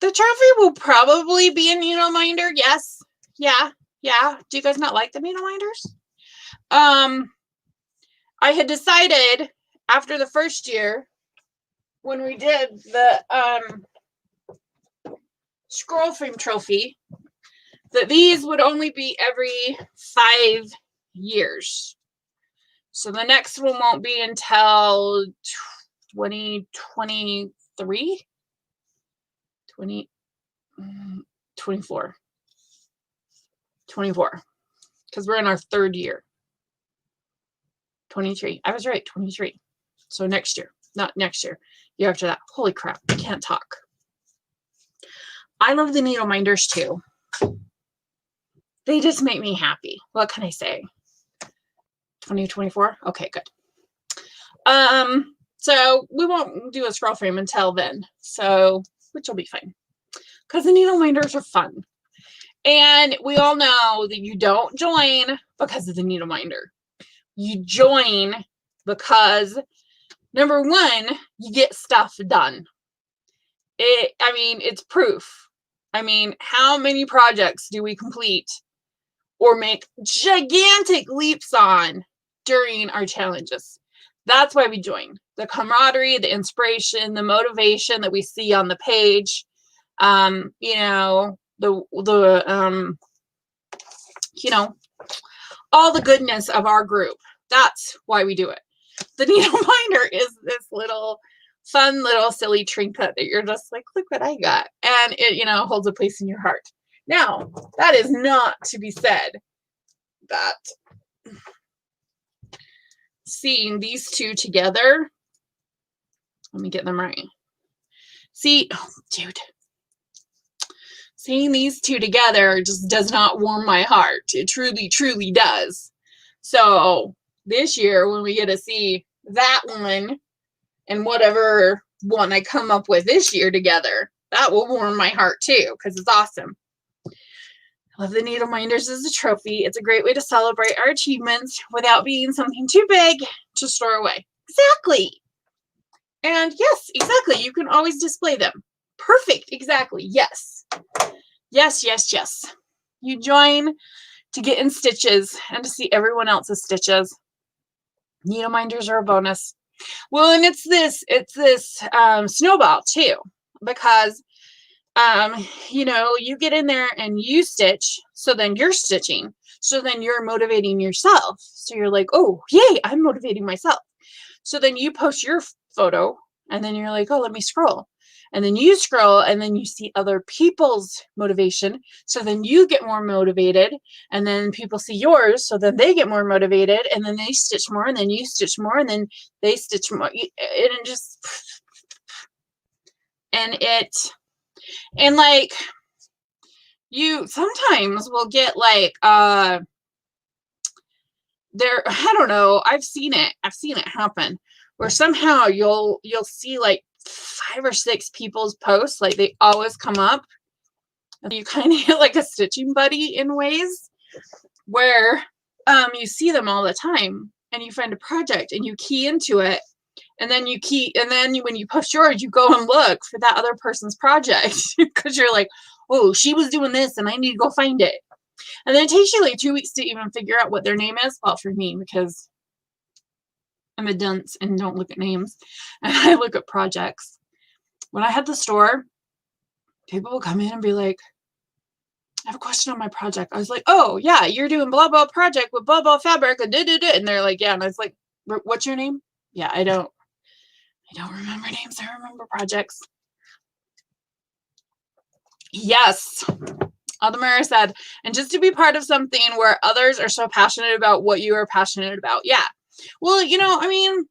the trophy will probably be a needle minder. Yes. Yeah. Do you guys not like the needle minders? I had decided after the first year when we did the scroll frame trophy that these would only be every 5 years. So the next one won't be until 2023, 24, because we're in our 3rd year. 23. I was right, 23. So next year, not next year, year after that. Holy crap, I can't talk. I love the needle minders too. They just make me happy. What can I say? 2024? Okay, good. So we won't do a scroll frame until then. So, which will be fine. Because the needle minders are fun. And we all know that you don't join because of the needle minder. You join because, number one, you get stuff done. It's proof. How many projects do we complete or make gigantic leaps on during our challenges? That's why we join. The camaraderie, the inspiration, the motivation that we see on the page, all the goodness of our group. That's why we do it. The needle minder is this little fun little silly trinket that you're just like, look what I got. And it, holds a place in your heart. Now, that is not to be said that seeing these two together, let me get them right. Seeing these two together just does not warm my heart. It truly, truly does. So this year, when we get to see that one and whatever one I come up with this year together, that will warm my heart too, because it's awesome. I love the needle minders as a trophy. It's a great way to celebrate our achievements without being something too big to store away. Exactly. And yes, exactly. You can always display them. Perfect. Exactly. Yes. Yes. You join to get in stitches and to see everyone else's stitches. Needle minders are a bonus. Well, and it's this snowball too, because you get in there and you stitch, so then you're stitching, so then you're motivating yourself. So you're like, oh, yay, I'm motivating myself. So then you post your photo and then you're like, oh, let me scroll. And then you scroll and then you see other people's motivation. So then you get more motivated and then people see yours. So then they get more motivated and then they stitch more and then you stitch more and then they stitch more. You sometimes will get I don't know, I've seen it happen where somehow you'll see like 5 or 6 people's posts, like they always come up. And you kind of get like a stitching buddy in ways where you see them all the time and you find a project and you key into it. And then when you post yours, you go and look for that other person's project because you're like, oh, she was doing this and I need to go find it. And then it takes you like 2 weeks to even figure out what their name is. Well, for me, because I'm a dunce and don't look at names and I look at projects, when I had the store, people would come in and be like, I have a question on my project. I was like, oh yeah, you're doing blah, blah project with blah, blah fabric. And they're like, yeah. And I was like, what's your name? Yeah, I don't remember names. I remember projects. Yes. Aldemir said, and just to be part of something where others are so passionate about what you are passionate about. Yeah. Well, I mean,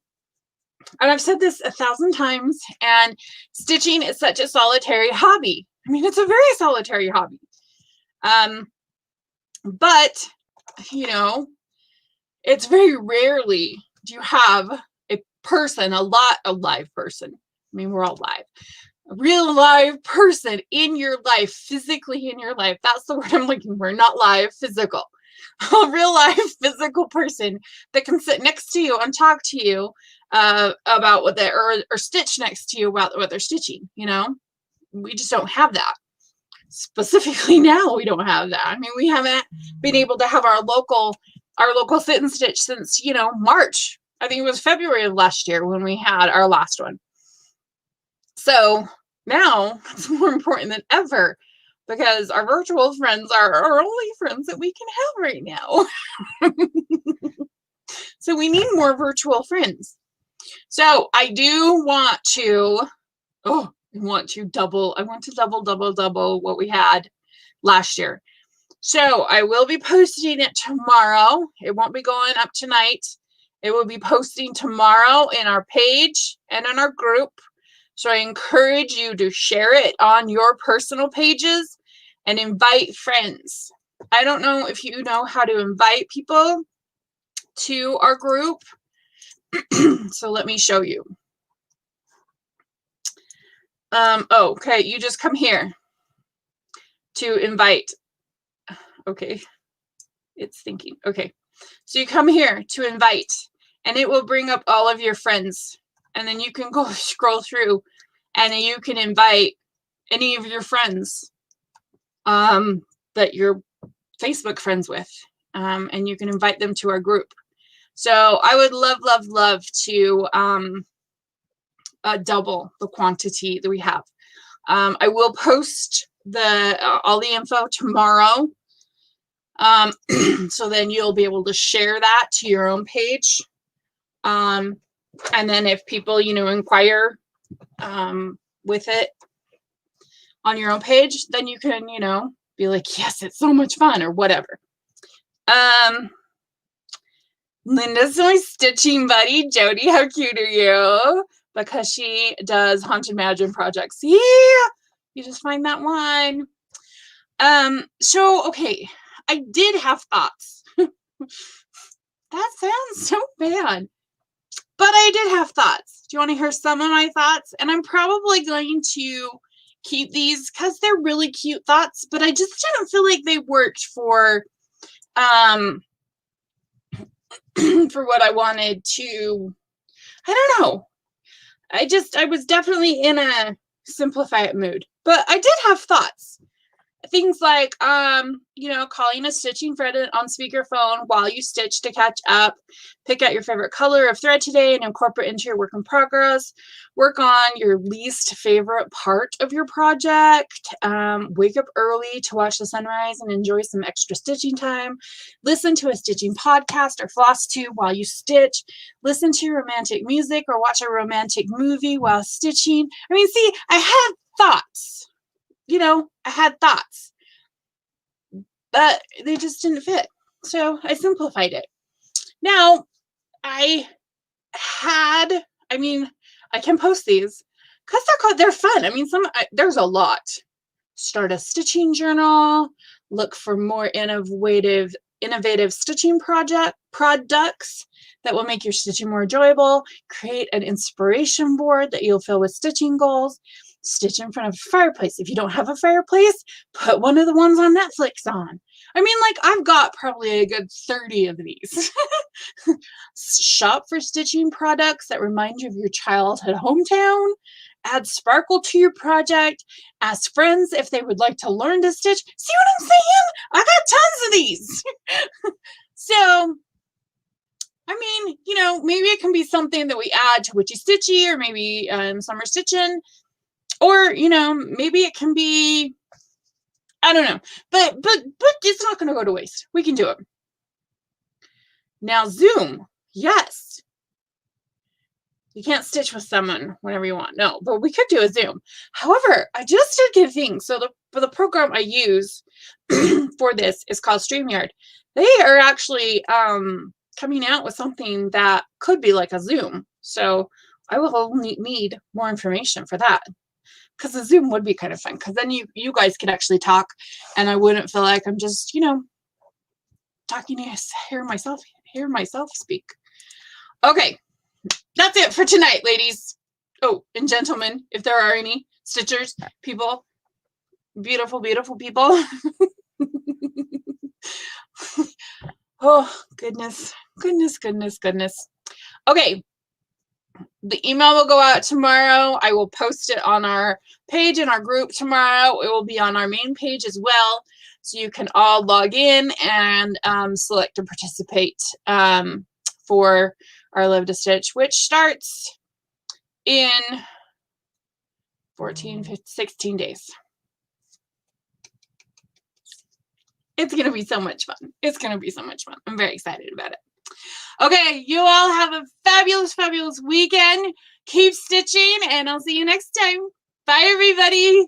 and I've said this 1,000 times, and stitching is such a solitary hobby. I mean, it's a very solitary hobby. But, it's very rarely do you have a live person. I mean, we're all live. A real live person in your life, physically in your life. That's the word I'm looking for, not live, physical. A real live physical person that can sit next to you and talk to you about what they're, or stitch next to you about what they're stitching. We just don't have that. Specifically now, we don't have that. I mean, we haven't been able to have our local sit and stitch since, March. I think it was February of last year when we had our last one. So now it's more important than ever because our virtual friends are our only friends that we can have right now. So we need more virtual friends. So I do want to, I want to double what we had last year. So I will be posting it tomorrow. It won't be going up tonight. It will be posting tomorrow in our page and in our group. So I encourage you to share it on your personal pages and invite friends. I don't know if you know how to invite people to our group. So let me show you. Okay, you just come here to invite. Okay, it's thinking. Okay, so you come here to invite, and it will bring up all of your friends. And then you can go scroll through, and then you can invite any of your friends that you're Facebook friends with, and you can invite them to our group. So I would love to double the quantity that we have. I will post all the info tomorrow. So then you'll be able to share that to your own page. And then if people, inquire with it on your own page, then you can, be like, yes, it's so much fun or whatever. Linda's my stitching buddy. Jody, how cute are you? Because she does Haunted Imagine projects. Yeah, you just find that one. So, okay, I did have thoughts. That sounds so bad. But I did have thoughts. Do you want to hear some of my thoughts? And I'm probably going to keep these because they're really cute thoughts, but I just didn't feel like they worked for for what I wanted to. I don't know. I was definitely in a simplify it mood, but I did have thoughts. Things like, calling a stitching friend on speakerphone while you stitch to catch up, pick out your favorite color of thread today and incorporate into your work in progress, work on your least favorite part of your project, wake up early to watch the sunrise and enjoy some extra stitching time, listen to a stitching podcast or floss tube while you stitch, listen to romantic music or watch a romantic movie while stitching. I mean, see, I had thoughts. I had thoughts, but they just didn't fit. So I simplified it. Now, I can post these because they're fun. I mean, there's a lot. Start a stitching journal, look for more innovative stitching products that will make your stitching more enjoyable, create an inspiration board that you'll fill with stitching goals, stitch in front of a fireplace. If you don't have a fireplace, put one of the ones on Netflix on. I mean, I've got probably a good 30 of these. Shop for stitching products that remind you of your childhood hometown. Add sparkle to your project. Ask friends if they would like to learn to stitch. See what I'm saying? I got tons of these. So, I mean, maybe it can be something that we add to Witchy Stitchy or maybe Summer Stitchin'. Or, you know, maybe it can be, I don't know, but it's not going to go to waste. We can do it. Now, Zoom, yes. You can't stitch with someone whenever you want. No, but we could do a Zoom. However, I just did get a thing. So the program I use for this is called StreamYard. They are actually coming out with something that could be like a Zoom. So I will need more information for that. Because the Zoom would be kind of fun. Because then you guys could actually talk, and I wouldn't feel like I'm just, you know, talking to hear myself speak. Okay, that's it for tonight, ladies. Oh, and gentlemen, if there are any stitchers, people, beautiful, beautiful people. Oh, goodness. Okay. The email will go out tomorrow. I will post it on our page in our group tomorrow. It will be on our main page as well. So you can all log in and select to participate for our Live to Stitch, which starts in 14, 15, 16 days. It's going to be so much fun. It's going to be so much fun. I'm very excited about it. Okay, you all have a fabulous, fabulous weekend. Keep stitching, and I'll see you next time. Bye, everybody.